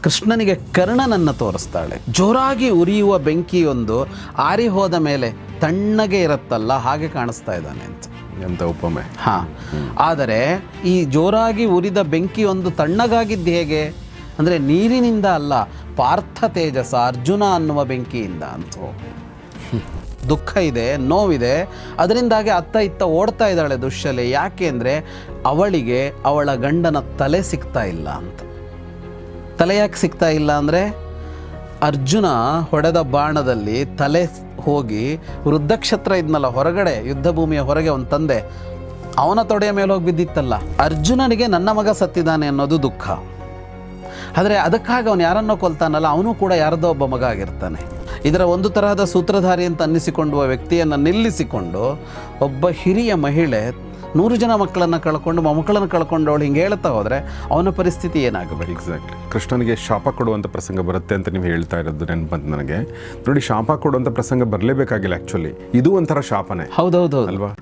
ಕೃಷ್ಣನಿಗೆ ಕರ್ಣನನ್ನು ತೋರಿಸ್ತಾಳೆ. ಜೋರಾಗಿ ಉರಿಯುವ ಬೆಂಕಿಯೊಂದು ಆರಿ ಹೋದ ಮೇಲೆ ತಣ್ಣಗೆ ಇರುತ್ತಲ್ಲ ಹಾಗೆ ಕಾಣಿಸ್ತಾ ಇದ್ದಾನೆ ಅಂತ. ಎಂತ ಉಪಮೆ. ಆದರೆ ಈ ಜೋರಾಗಿ ಉರಿದ ಬೆಂಕಿಯೊಂದು ತಣ್ಣಗಾಗಿದ್ದು ಹೇಗೆ ಅಂದರೆ ನೀರಿನಿಂದ ಅಲ್ಲ, ಪಾರ್ಥ ತೇಜಸ ಅರ್ಜುನ ಅನ್ನುವ ಬೆಂಕಿಯಿಂದ ಅಂತ. ದುಃಖ ಇದೆ, ನೋವಿದೆ, ಅದರಿಂದಾಗಿ ಅತ್ತ ಇತ್ತ ಓಡ್ತಾ ಇದ್ದಾಳೆ ದುಶ್ಶಲೆ. ಯಾಕೆ ಅಂದರೆ ಅವಳಿಗೆ ಅವಳ ಗಂಡನ ತಲೆ ಸಿಗ್ತಾ ಇಲ್ಲ ಅಂತ. ತಲೆ ಯಾಕೆ ಸಿಗ್ತಾ ಇಲ್ಲ ಅಂದರೆ ಅರ್ಜುನ ಹೊಡೆದ ಬಾಣದಲ್ಲಿ ತಲೆ ಹೋಗಿ ವೃದ್ಧಕ್ಷತ್ರ ಇದ್ನಲ್ಲ ಹೊರಗಡೆ, ಯುದ್ಧ ಭೂಮಿಯ ಹೊರಗೆ ಒಂದು ತಂದೆ, ಅವನ ತೊಡೆಯ ಮೇಲೆ ಹೋಗಿ ಬಿದ್ದಿತ್ತಲ್ಲ. ಅರ್ಜುನನಿಗೆ ನನ್ನ ಮಗ ಸತ್ತಿದ್ದಾನೆ ಅನ್ನೋದು ದುಃಖ. ಆದರೆ ಅದಕ್ಕಾಗಿ ಅವನು ಯಾರನ್ನೋ ಕೊಲ್ತಾನಲ್ಲ, ಅವನು ಕೂಡ ಯಾರದೋ ಒಬ್ಬ ಮಗ ಆಗಿರ್ತಾನೆ. ಇದರ ಒಂದು ತರಹದ ಸೂತ್ರಧಾರಿ ಅಂತ ಅನ್ನಿಸಿಕೊಳ್ಳುವ ವ್ಯಕ್ತಿಯನ್ನು ನಿಲ್ಲಿಸಿಕೊಂಡು ಒಬ್ಬ ಹಿರಿಯ ಮಹಿಳೆ 100 ಜನ ಮಕ್ಕಳನ್ನು ಕಳ್ಕೊಂಡು ಮೊಮ್ಮಕ್ಕಳನ್ನು ಕಳ್ಕೊಂಡು ಅವಳು ಹಿಂಗೆ ಹೇಳ್ತಾ ಹೋದರೆ ಅವನ ಪರಿಸ್ಥಿತಿ ಏನಾಗಬೇಕು? ಎಕ್ಸಾಕ್ಟ್ಲಿ. ಕೃಷ್ಣನಿಗೆ ಶಾಪ ಕೊಡುವಂಥ ಪ್ರಸಂಗ ಬರುತ್ತೆ ಅಂತ ನೀವು ಹೇಳ್ತಾ ಇರೋದು ನೆನಪು ಬಂತು ನನಗೆ. ನೋಡಿ, ಶಾಪ ಕೊಡುವಂಥ ಪ್ರಸಂಗ ಬರಲೇಬೇಕಾಗಿಲ್ಲ. ಆ್ಯಕ್ಚುಲಿ ಇದು ಒಂಥರ ಶಾಪನೇ. ಹೌದೌದು ಅಲ್ವಾ?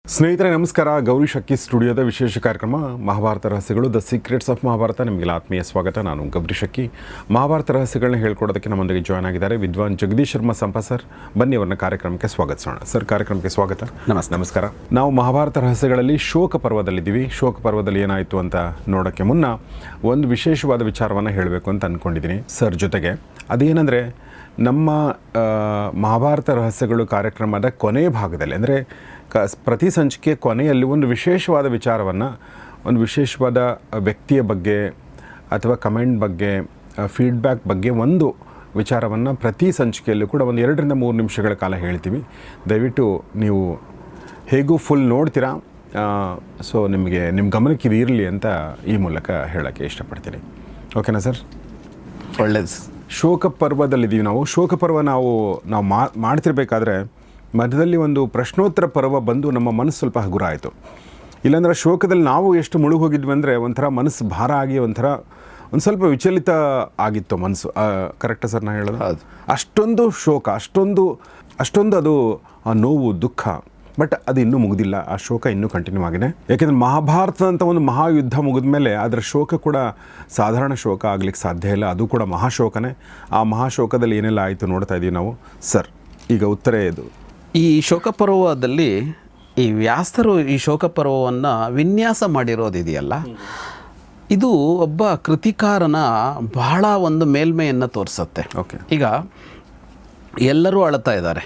ಸ್ನೇಹಿತರೆ ನಮಸ್ಕಾರ. ಗೌರಿ ಶಕ್ಕಿ ಸ್ಟುಡಿಯೋದ ವಿಶೇಷ ಕಾರ್ಯಕ್ರಮ ಮಹಾಭಾರತ ರಹಸ್ಯಗಳು, ದ ಸೀಕ್ರೆಟ್ಸ್ ಆಫ್ ಮಹಾಭಾರತ. ನಿಮಗೆಲ್ಲ ಆತ್ಮೀಯ ಸ್ವಾಗತ. ನಾನು ಗೌರಿ ಶಕ್ಕಿ. ಮಹಾಭಾರತ ರಹಸ್ಯಗಳನ್ನ ಹೇಳ್ಕೊಡೋದಕ್ಕೆ ನಮ್ಮೊಂದಿಗೆ ಜಾಯ್ನ್ ಆಗಿದ್ದಾರೆ ವಿದ್ವಾನ್ ಜಗದೀಶ್ ಶರ್ಮಾ ಸಂಪ ಸರ್. ಬನ್ನಿ ಅವ್ರನ್ನ ಕಾರ್ಯಕ್ರಮಕ್ಕೆ ಸ್ವಾಗತಿಸೋಣ. ಸರ್, ಕಾರ್ಯಕ್ರಮಕ್ಕೆ ಸ್ವಾಗತ. ನಮಸ್ಕಾರ. ನಾವು ಮಹಾಭಾರತ ರಹಸ್ಯಗಳಲ್ಲಿ ಶೋಕ ಪರ್ವದಲ್ಲಿದ್ದೀವಿ. ಶೋಕ ಪರ್ವದಲ್ಲಿ ಏನಾಯಿತು ಅಂತ ನೋಡೋಕ್ಕೆ ಮುನ್ನ ಒಂದು ವಿಶೇಷವಾದ ವಿಚಾರವನ್ನು ಹೇಳಬೇಕು ಅಂತ ಅಂದ್ಕೊಂಡಿದ್ದೀನಿ ಸರ್ ಜೊತೆಗೆ. ಅದೇನೆಂದರೆ, ನಮ್ಮ ಮಹಾಭಾರತ ರಹಸ್ಯಗಳು ಕಾರ್ಯಕ್ರಮದ ಕೊನೆ ಭಾಗದಲ್ಲಿ, ಅಂದರೆ ಪ್ರತಿ ಸಂಚಿಕೆ ಕೊನೆಯಲ್ಲಿ ಒಂದು ವಿಶೇಷವಾದ ವಿಚಾರವನ್ನು, ಒಂದು ವಿಶೇಷವಾದ ವ್ಯಕ್ತಿಯ ಬಗ್ಗೆ ಅಥವಾ ಕಮೆಂಟ್ ಬಗ್ಗೆ, ಫೀಡ್ಬ್ಯಾಕ್ ಬಗ್ಗೆ ಒಂದು ವಿಚಾರವನ್ನು ಪ್ರತಿ ಸಂಚಿಕೆಯಲ್ಲೂ ಕೂಡ ಒಂದು 2 ರಿಂದ 3 ನಿಮಿಷಗಳ ಕಾಲ ಹೇಳ್ತೀವಿ. ದಯವಿಟ್ಟು ನೀವು ಹೇಗೂ ಫುಲ್ ನೋಡ್ತೀರಾ. ಸೊ ನಿಮಗೆ ನಿಮ್ಮ ಗಮನಕ್ಕೆ ಇದು ಇರಲಿ ಅಂತ ಈ ಮೂಲಕ ಹೇಳೋಕ್ಕೆ ಇಷ್ಟಪಡ್ತೀನಿ. ಓಕೆನಾ ಸರ್? ಒಳ್ಳೇದು. ಶೋಕ ಪರ್ವದಲ್ಲಿದ್ದೀವಿ ನಾವು. ಶೋಕ ಪರ್ವ ನಾವು ಮಾಡ್ತಿರ್ಬೇಕಾದ್ರೆ ಮಧ್ಯದಲ್ಲಿ ಒಂದು ಪ್ರಶ್ನೋತ್ತರ ಪರ್ವ ಬಂದು ನಮ್ಮ ಮನಸ್ಸು ಸ್ವಲ್ಪ ಹಗುರ ಆಯಿತು. ಇಲ್ಲಾಂದ್ರೆ ಶೋಕದಲ್ಲಿ ನಾವು ಎಷ್ಟು ಮುಳುಗಿ ಹೋಗಿದ್ವಿ ಅಂದರೆ ಒಂಥರ ಮನಸ್ಸು ಭಾರ ಆಗಿ ಒಂದು ಸ್ವಲ್ಪ ವಿಚಲಿತ ಆಗಿತ್ತು ಮನಸ್ಸು. ಕರೆಕ್ಟಾ ಸರ್ ನಾನು ಹೇಳೋದು? ಹೌದು. ಅಷ್ಟೊಂದು ಶೋಕ, ಅಷ್ಟೊಂದು ಅದು ಆ ನೋವು, ದುಃಖ. ಬಟ್ ಅದು ಇನ್ನೂ ಮುಗಿದಿಲ್ಲ. ಆ ಶೋಕ ಇನ್ನೂ ಕಂಟಿನ್ಯೂ ಆಗಿದೆ. ಯಾಕೆಂದರೆ ಮಹಾಭಾರತದಂಥ ಒಂದು ಮಹಾಯುದ್ಧ ಮುಗಿದ ಮೇಲೆ ಅದರ ಶೋಕ ಕೂಡ ಸಾಧಾರಣ ಶೋಕ ಆಗಲಿಕ್ಕೆ ಸಾಧ್ಯ ಇಲ್ಲ. ಅದು ಕೂಡ ಮಹಾಶೋಕನೇ. ಆ ಮಹಾಶೋಕದಲ್ಲಿ ಏನೆಲ್ಲ ಆಯಿತು ನೋಡ್ತಾ ಇದ್ದೀವಿ ನಾವು. ಸರ್, ಈಗ ಉತ್ತರ ಇದು. ಈ ಶೋಕ ಪರ್ವದಲ್ಲಿ ಈ ವ್ಯಾಸರು ಈ ಶೋಕ ಪರ್ವವನ್ನು ವಿನ್ಯಾಸ ಮಾಡಿರೋದಿದೆಯಲ್ಲ, ಇದು ಒಬ್ಬ ಕೃತಿಕಾರನ ಬಹಳ ಒಂದು ಮೇಲ್ಮೆಯನ್ನು ತೋರಿಸುತ್ತೆ. ಓಕೆ. ಈಗ ಎಲ್ಲರೂ ಅಳ್ತಾ ಇದ್ದಾರೆ.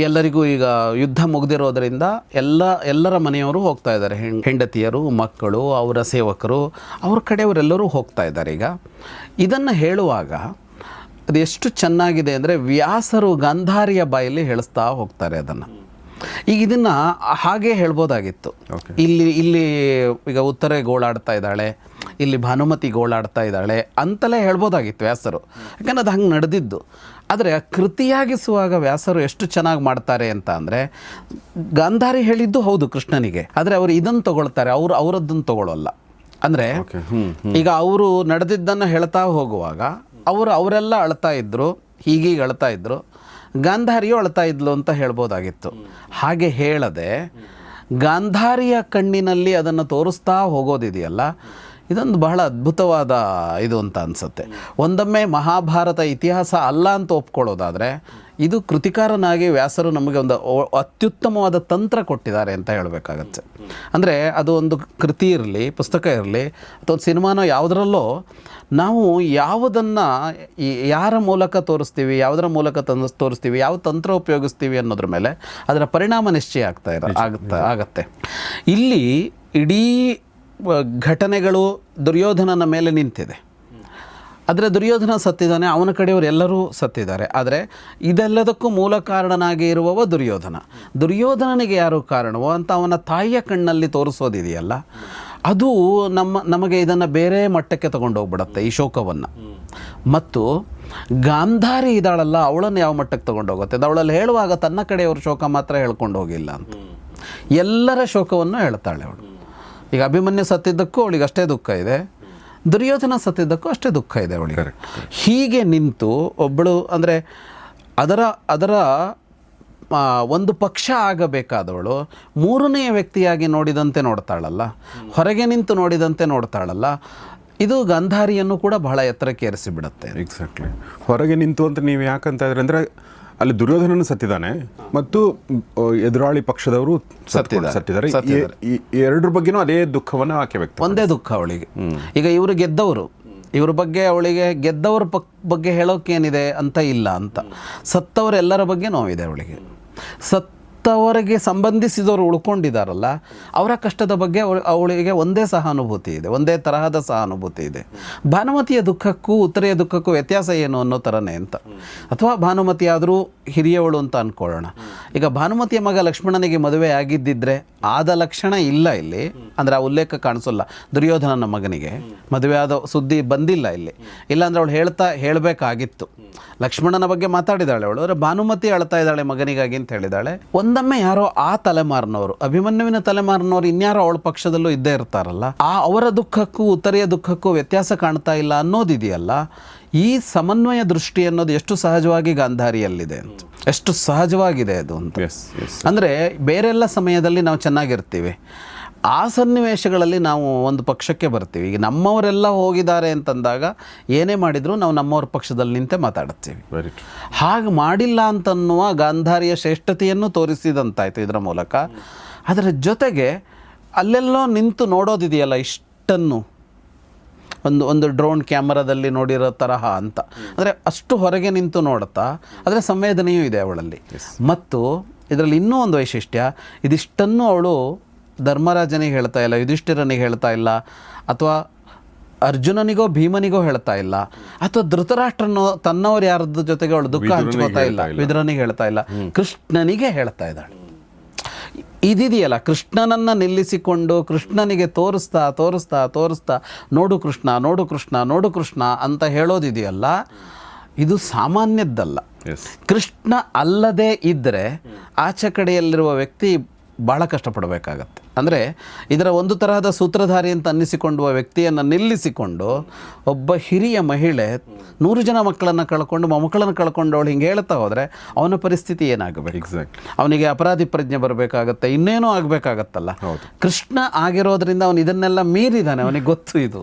ಎಲ್ಲರಿಗೂ ಈಗ ಯುದ್ಧ ಮುಗಿದಿರೋದರಿಂದ ಎಲ್ಲರ ಮನೆಯವರು ಹೋಗ್ತಾ ಇದ್ದಾರೆ. ಹೆಂಡತಿಯರು, ಮಕ್ಕಳು, ಅವರ ಸೇವಕರು, ಅವ್ರ ಕಡೆಯವರೆಲ್ಲರೂ ಹೋಗ್ತಾ ಇದ್ದಾರೆ. ಈಗ ಇದನ್ನು ಹೇಳುವಾಗ ಅದು ಎಷ್ಟು ಚೆನ್ನಾಗಿದೆ ಅಂದರೆ ವ್ಯಾಸರು ಗಾಂಧಾರಿಯ ಬಾಯಲ್ಲಿ ಹೇಳಿಸ್ತಾ ಹೋಗ್ತಾರೆ ಅದನ್ನು. ಈಗ ಇದನ್ನು ಹಾಗೆ ಹೇಳ್ಬೋದಾಗಿತ್ತು. ಇಲ್ಲಿ ಈಗ ಉತ್ತರೆ ಗೋಳಾಡ್ತಾ ಇದ್ದಾಳೆ, ಇಲ್ಲಿ ಭಾನುಮತಿ ಗೋಳಾಡ್ತಾ ಇದ್ದಾಳೆ ಅಂತಲೇ ಹೇಳ್ಬೋದಾಗಿತ್ತು ವ್ಯಾಸರು. ಯಾಕಂದ್ರೆ ಅದು ಹಂಗೆ ನಡೆದಿದ್ದು. ಆದರೆ ಕೃತಿಯಾಗಿಸುವಾಗ ವ್ಯಾಸರು ಎಷ್ಟು ಚೆನ್ನಾಗಿ ಮಾಡ್ತಾರೆ ಅಂತ ಅಂದರೆ, ಗಾಂಧಾರಿ ಹೇಳಿದ್ದು ಹೌದು ಕೃಷ್ಣನಿಗೆ, ಆದರೆ ಅವರು ಇದನ್ನು ತಗೊಳ್ತಾರೆ, ಅವರದ್ದನ್ನು ತಗೊಳ್ಳಲ್ಲ. ಅಂದರೆ ಈಗ ಅವರು ನಡೆದಿದ್ದನ್ನು ಹೇಳ್ತಾ ಹೋಗುವಾಗ ಅವರೆಲ್ಲ ಅಳ್ತಾ ಇದ್ದರು, ಹೀಗೀಗೆ ಅಳ್ತಾ ಇದ್ದರು, ಗಾಂಧಾರಿಯು ಅಳ್ತಾ ಇದ್ಲು ಅಂತ ಹೇಳ್ಬೋದಾಗಿತ್ತು. ಹಾಗೆ ಹೇಳದೆ ಗಾಂಧಾರಿಯ ಕಣ್ಣಿನಲ್ಲಿ ಅದನ್ನು ತೋರಿಸ್ತಾ ಹೋಗೋದಿದೆಯಲ್ಲ, ಇದೊಂದು ಬಹಳ ಅದ್ಭುತವಾದ ಇದು ಅಂತ ಅನಿಸುತ್ತೆ. ಒಂದೊಮ್ಮೆ ಮಹಾಭಾರತ ಇತಿಹಾಸ ಅಲ್ಲ ಅಂತ ಒಪ್ಕೊಳ್ಳೋದಾದರೆ, ಇದು ಕೃತಿಕಾರನಾಗಿ ವ್ಯಾಸರು ನಮಗೆ ಒಂದು ಅತ್ಯುತ್ತಮವಾದ ತಂತ್ರ ಕೊಟ್ಟಿದ್ದಾರೆ ಅಂತ ಹೇಳಬೇಕಾಗತ್ತೆ. ಅಂದರೆ ಅದು ಒಂದು ಕೃತಿ ಇರಲಿ, ಪುಸ್ತಕ ಇರಲಿ, ಅಥವಾ ಸಿನಿಮಾನೋ ಯಾವುದರಲ್ಲೋ ನಾವು ಯಾವುದನ್ನು ಯಾರ ಮೂಲಕ ತೋರಿಸ್ತೀವಿ, ಯಾವುದರ ಮೂಲಕ ತೋರಿಸ್ತೀವಿ, ಯಾವ ತಂತ್ರ ಉಪಯೋಗಿಸ್ತೀವಿ ಅನ್ನೋದ್ರ ಮೇಲೆ ಅದರ ಪರಿಣಾಮ ನಿಶ್ಚಯ ಆಗತ್ತೆ. ಇಲ್ಲಿ ಇಡೀ ಘಟನೆಗಳು ದುರ್ಯೋಧನನ ಮೇಲೆ ನಿಂತಿದೆ. ಆದರೆ ದುರ್ಯೋಧನ ಸತ್ತಿದ್ದಾನೆ, ಅವನ ಕಡೆಯವರು ಎಲ್ಲರೂ ಸತ್ತಿದ್ದಾರೆ. ಆದರೆ ಇದೆಲ್ಲದಕ್ಕೂ ಮೂಲ ಕಾರಣನಾಗಿ ಇರುವವ ದುರ್ಯೋಧನನಿಗೆ ಯಾರು ಕಾರಣವೋ ಅಂತ ಅವನ ತಾಯಿಯ ಕಣ್ಣಲ್ಲಿ ತೋರಿಸೋದಿದೆಯಲ್ಲ, ಅದು ನಮಗೆ ಇದನ್ನು ಬೇರೆ ಮಟ್ಟಕ್ಕೆ ತಗೊಂಡೋಗ್ಬಿಡತ್ತೆ ಈ ಶೋಕವನ್ನು. ಮತ್ತು ಗಾಂಧಾರಿ ಇದ್ದಾಳಲ್ಲ, ಅವಳನ್ನು ಯಾವ ಮಟ್ಟಕ್ಕೆ ತಗೊಂಡೋಗುತ್ತೆ? ಅವಳಲ್ಲಿ ಹೇಳುವಾಗ ತನ್ನ ಕಡೆಯವರು ಶೋಕ ಮಾತ್ರ ಹೇಳ್ಕೊಂಡು ಹೋಗಿಲ್ಲ ಅಂತ, ಎಲ್ಲರ ಶೋಕವನ್ನು ಹೇಳ್ತಾಳೆ ಅವಳು. ಈಗ ಅಭಿಮನ್ಯು ಸತ್ತಿದ್ದಕ್ಕೂ ಅವಳಿಗೆ ಅಷ್ಟೇ ದುಃಖ ಇದೆ, ದುರ್ಯೋಧನ ಸತ್ತಿದ್ದಕ್ಕೂ ಅಷ್ಟೇ ದುಃಖ ಇದೆ ಅವಳಿಗೆ. Correct. ಹೀಗೆ ನಿಂತು ಒಬ್ಬಳು ಅಂದರೆ ಅದರ ಒಂದು ಪಕ್ಷ ಆಗಬೇಕಾದವಳು ಮೂರನೆಯ ವ್ಯಕ್ತಿಯಾಗಿ ನೋಡಿದಂತೆ ನೋಡ್ತಾಳಲ್ಲ, ಹೊರಗೆ ನಿಂತು ನೋಡಿದಂತೆ ನೋಡ್ತಾಳಲ್ಲ, ಇದು ಗಾಂಧಾರಿಯನ್ನು ಕೂಡ ಬಹಳ ಎತ್ತರಕ್ಕೆ ಏರಿಸಿಬಿಡುತ್ತೆ. ಎಕ್ಸಾಕ್ಟ್ಲಿ. ಹೊರಗೆ ನಿಂತು ಅಂತ ನೀವು ಯಾಕಂತ ಇದ್ರೆ ಅಂದರೆ ಅಲ್ಲಿ ದುರ್ಯೋಧನನು ಸತ್ತಿದ್ದಾನೆ ಮತ್ತು ಎದುರಾಳಿ ಪಕ್ಷದವರು ಸತ್ತಿದ್ದಾರೆ. ಎರಡರ ಬಗ್ಗೆನೂ ಅದೇ ದುಃಖವನ್ನು ಆಕೆ ವ್ಯಕ್ತ. ಒಂದೇ ದುಃಖ ಅವಳಿಗೆ. ಈಗ ಇವರು ಗೆದ್ದವರು, ಇವ್ರ ಬಗ್ಗೆ ಅವಳಿಗೆ ಗೆದ್ದವ್ರ ಬಗ್ಗೆ ಹೇಳೋಕ್ಕೇನಿದೆ ಅಂತ ಇಲ್ಲ ಅಂತ. ಸತ್ತವರೆಲ್ಲರ ಬಗ್ಗೆ ನೋವಿದೆ ಅವಳಿಗೆ. ಸತ್ತವರಿಗೆ ಸಂಬಂಧಿಸಿದವರು ಉಳ್ಕೊಂಡಿದ್ದಾರಲ್ಲ, ಅವರ ಕಷ್ಟದ ಬಗ್ಗೆ ಅವಳಿಗೆ ಒಂದೇ ಸಹಾನುಭೂತಿ ಇದೆ, ಒಂದೇ ತರಹದ ಸಹಾನುಭೂತಿ ಇದೆ. ಭಾನುಮತಿಯ ದುಃಖಕ್ಕೂ ಉತ್ತರೆಯ ದುಃಖಕ್ಕೂ ವ್ಯತ್ಯಾಸ ಏನು ಅನ್ನೋ ಥರನೇ ಅಂತ. ಅಥವಾ ಭಾನುಮತಿ ಆದರೂ ಹಿರಿಯವಳು ಅಂತ ಅಂದ್ಕೊಳ್ಳೋಣ. ಈಗ ಭಾನುಮತಿಯ ಮಗ ಲಕ್ಷ್ಮಣನಿಗೆ ಮದುವೆ ಆಗಿದ್ದಿದ್ರೆ ಆದ ಲಕ್ಷಣ ಇಲ್ಲ ಇಲ್ಲಿ, ಅಂದರೆ ಆ ಉಲ್ಲೇಖ ಕಾಣಿಸೋಲ್ಲ. ದುರ್ಯೋಧನನ ಮಗನಿಗೆ ಮದುವೆ ಆದ ಸುದ್ದಿ ಬಂದಿಲ್ಲ ಇಲ್ಲಿ. ಇಲ್ಲಾಂದ್ರೆ ಅವಳು ಹೇಳಬೇಕಾಗಿತ್ತು. ಲಕ್ಷ್ಮಣನ ಬಗ್ಗೆ ಮಾತಾಡಿದಾಳೆ ಅವಳು, ಅಂದರೆ ಭಾನುಮತಿ ಅಳ್ತಾ ಇದ್ದಾಳೆ ಮಗನಿಗಾಗಿ ಅಂತ ಹೇಳಿದಾಳೆ. ಒಂದೊಮ್ಮೆ ಯಾರೋ ಆ ತಲೆಮಾರಿನವರು, ಅಭಿಮನ್ಯುವಿನ ತಲೆಮಾರಿನವರು ಇನ್ಯಾರೋ ಅವಳ ಪಕ್ಷದಲ್ಲೂ ಇದ್ದೇ ಇರ್ತಾರಲ್ಲ, ಅವರ ದುಃಖಕ್ಕೂ ಉತ್ತರೆಯ ದುಃಖಕ್ಕೂ ವ್ಯತ್ಯಾಸ ಕಾಣ್ತಾ ಇಲ್ಲ ಅನ್ನೋದಿದೆಯಲ್ಲ, ಈ ಸಮನ್ವಯ ದೃಷ್ಟಿ ಅನ್ನೋದು ಎಷ್ಟು ಸಹಜವಾಗಿ ಗಾಂಧಾರಿಯಲ್ಲಿದೆ ಅಂತ, ಎಷ್ಟು ಸಹಜವಾಗಿದೆ ಅದು ಅಂತ. ಅಂದರೆ ಬೇರೆಲ್ಲ ಸಮಯದಲ್ಲಿ ನಾವು ಚೆನ್ನಾಗಿರ್ತೀವಿ, ಆ ಸನ್ನಿವೇಶಗಳಲ್ಲಿ ನಾವು ಒಂದು ಪಕ್ಷಕ್ಕೆ ಬರ್ತೀವಿ. ಈಗ ನಮ್ಮವರೆಲ್ಲ ಹೋಗಿದ್ದಾರೆ ಅಂತಂದಾಗ ಏನೇ ಮಾಡಿದರೂ ನಾವು ನಮ್ಮವ್ರ ಪಕ್ಷದಲ್ಲಿ ನಿಂತೆ ಮಾತಾಡ್ತೀವಿ. ಹಾಗೆ ಮಾಡಿಲ್ಲ ಅಂತನ್ನುವ ಗಾಂಧಾರಿಯ ಶ್ರೇಷ್ಠತೆಯನ್ನು ತೋರಿಸಿದಂತಾಯಿತು ಇದರ ಮೂಲಕ. ಅದರ ಜೊತೆಗೆ ಅಲ್ಲೆಲ್ಲೋ ನಿಂತು ನೋಡೋದಿದೆಯಲ್ಲ ಇಷ್ಟನ್ನು, ಒಂದು ಡ್ರೋನ್ ಕ್ಯಾಮರಾದಲ್ಲಿ ನೋಡಿರೋ ತರಹ ಅಂತ, ಅಂದರೆ ಅಷ್ಟು ಹೊರಗೆ ನಿಂತು ನೋಡುತ್ತಾ ಅದರ ಸಂವೇದನೆಯೂ ಇದೆ ಅವಳಲ್ಲಿ. ಮತ್ತು ಇದರಲ್ಲಿ ಇನ್ನೂ ಒಂದು ವೈಶಿಷ್ಟ್ಯ, ಇದಿಷ್ಟನ್ನು ಅವಳು ಧರ್ಮರಾಜನಿಗೆ ಹೇಳ್ತಾ ಇಲ್ಲ, ಯುಧಿಷ್ಠಿರನಿಗೆ ಹೇಳ್ತಾ ಇಲ್ಲ, ಅಥವಾ ಅರ್ಜುನನಿಗೋ ಭೀಮನಿಗೋ ಹೇಳ್ತಾ ಇಲ್ಲ, ಅಥವಾ ಧೃತರಾಷ್ಟ್ರನೋ ತನ್ನವರು ಯಾರದ ಜೊತೆಗೆ ಅವಳು ದುಃಖ ಹಂಚ್ಕೋತಾ ಇಲ್ಲ, ವಿದುರನಿಗೆ ಹೇಳ್ತಾ ಇಲ್ಲ, ಕೃಷ್ಣನಿಗೆ ಹೇಳ್ತಾ ಇದ್ದಾಳೆ. ಇದಿದೆಯಲ್ಲ, ಕೃಷ್ಣನನ್ನು ನಿಲ್ಲಿಸಿಕೊಂಡು ಕೃಷ್ಣನಿಗೆ ತೋರಿಸ್ತಾ ನೋಡು ಕೃಷ್ಣ ನೋಡು ಕೃಷ್ಣ ನೋಡು ಕೃಷ್ಣ ಅಂತ ಹೇಳೋದಿದೆಯಲ್ಲ, ಇದು ಸಾಮಾನ್ಯದ್ದಲ್ಲ. ಕೃಷ್ಣ ಅಲ್ಲದೆ ಇದ್ದರೆ ಆಚೆ ಕಡೆಯಲ್ಲಿರುವ ವ್ಯಕ್ತಿ ಭಾಳ ಕಷ್ಟಪಡಬೇಕಾಗತ್ತೆ. ಅಂದರೆ ಇದರ ಒಂದು ತರಹದ ಸೂತ್ರಧಾರಿ ಅಂತ ಅನ್ನಿಸಿಕೊಳ್ಳುವ ವ್ಯಕ್ತಿಯನ್ನು ನಿಲ್ಲಿಸಿಕೊಂಡು ಒಬ್ಬ ಹಿರಿಯ ಮಹಿಳೆ 100 ಜನ ಮಕ್ಕಳನ್ನು ಕಳ್ಕೊಂಡು ಮೊಮ್ಮಕ್ಕಳನ್ನು ಕಳ್ಕೊಂಡು ಅವಳು ಹಿಂಗೆ ಹೇಳ್ತಾ ಹೋದರೆ ಅವನ ಪರಿಸ್ಥಿತಿ ಏನಾಗಬೇಕು? ಅವನಿಗೆ ಅಪರಾಧಿ ಪ್ರಜ್ಞೆ ಬರಬೇಕಾಗತ್ತೆ, ಇನ್ನೇನೋ ಆಗಬೇಕಾಗತ್ತಲ್ಲ. ಕೃಷ್ಣ ಆಗಿರೋದ್ರಿಂದ ಅವನು ಇದನ್ನೆಲ್ಲ ಮೀರಿದ್ದಾನೆ, ಅವನಿಗೆ ಗೊತ್ತು ಇದು.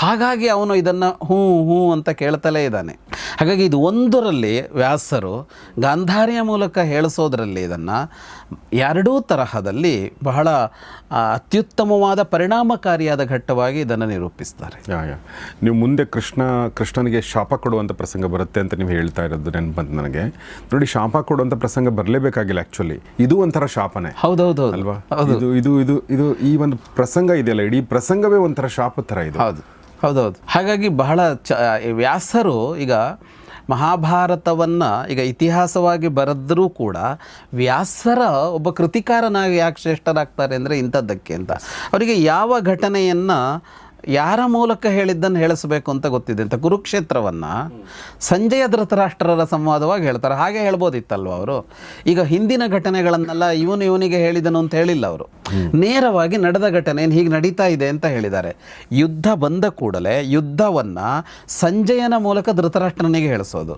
ಹಾಗಾಗಿ ಅವನು ಇದನ್ನು ಹ್ಞೂ ಅಂತ ಕೇಳ್ತಲೇ ಇದ್ದಾನೆ. ಹಾಗಾಗಿ ಇದು ಒಂದರಲ್ಲಿ ವ್ಯಾಸರು ಗಾಂಧಾರಿಯ ಮೂಲಕ ಹೇಳಿಸೋದ್ರಲ್ಲಿ ಇದನ್ನು ಎರಡೂ ತರಹದಲ್ಲಿ ಬಹಳ ಅತ್ಯುತ್ತಮವಾದ ಪರಿಣಾಮಕಾರಿಯಾದ ಘಟ್ಟವಾಗಿ ಇದನ್ನು ನಿರೂಪಿಸ್ತಾರೆ. ನೀವು ಮುಂದೆ ಕೃಷ್ಣನಿಗೆ ಶಾಪ ಕೊಡುವಂಥ ಪ್ರಸಂಗ ಬರುತ್ತೆ ಅಂತ ನೀವು ಹೇಳ್ತಾ ಇರೋದು ನೆನಪು ಬಂತು ನನಗೆ. ನೋಡಿ, ಶಾಪ ಕೊಡುವಂಥ ಪ್ರಸಂಗ ಬರಲೇಬೇಕಾಗಿಲ್ಲ. ಆ್ಯಕ್ಚುಲಿ ಇದು ಒಂಥರ ಶಾಪನೇ. ಹೌದೌದು ಅಲ್ವಾ? ಇದು ಈ ಒಂದು ಪ್ರಸಂಗ ಇದೆಯಲ್ಲ, ಇಡೀ ಪ್ರಸಂಗವೇ ಒಂಥರ ಶಾಪ ಥರ ಇದೆ. ಹೌದೌದು. ಹಾಗಾಗಿ ಬಹಳ ವ್ಯಾಸರು ಈಗ ಮಹಾಭಾರತವನ್ನು ಈಗ ಇತಿಹಾಸವಾಗಿ ಬರೆದರೂ ಕೂಡ ವ್ಯಾಸರ ಒಬ್ಬ ಕೃತಿಕಾರನಾಗಿ ಯಾಕೆ ಶ್ರೇಷ್ಠರಾಗ್ತಾರೆ ಅಂದರೆ ಇಂಥದ್ದಕ್ಕೆ ಅಂತ. ಅವರಿಗೆ ಯಾವ ಘಟನೆಯನ್ನು ಯಾರ ಮೂಲಕ ಹೇಳಿದ್ದನ್ನು ಹೇಳಿಸಬೇಕು ಅಂತ ಗೊತ್ತಿದೆ ಅಂತ. ಕುರುಕ್ಷೇತ್ರವನ್ನು ಸಂಜಯ ಧೃತರಾಷ್ಟ್ರರ ಸಂವಾದವಾಗಿ ಹೇಳ್ತಾರೆ. ಹಾಗೆ ಹೇಳ್ಬೋದಿತ್ತಲ್ವ ಅವರು. ಈಗ ಹಿಂದಿನ ಘಟನೆಗಳನ್ನೆಲ್ಲ ಇವನಿಗೆ ಹೇಳಿದನು ಅಂತ ಹೇಳಿಲ್ಲ ಅವರು. ನೇರವಾಗಿ ನಡೆದ ಘಟನೆ ಹೀಗೆ ನಡೀತಾ ಇದೆ ಅಂತ ಹೇಳಿದ್ದಾರೆ. ಯುದ್ಧ ಬಂದ ಕೂಡಲೇ ಯುದ್ಧವನ್ನು ಸಂಜಯನ ಮೂಲಕ ಧೃತರಾಷ್ಟ್ರನಿಗೆ ಹೇಳಿಸೋದು,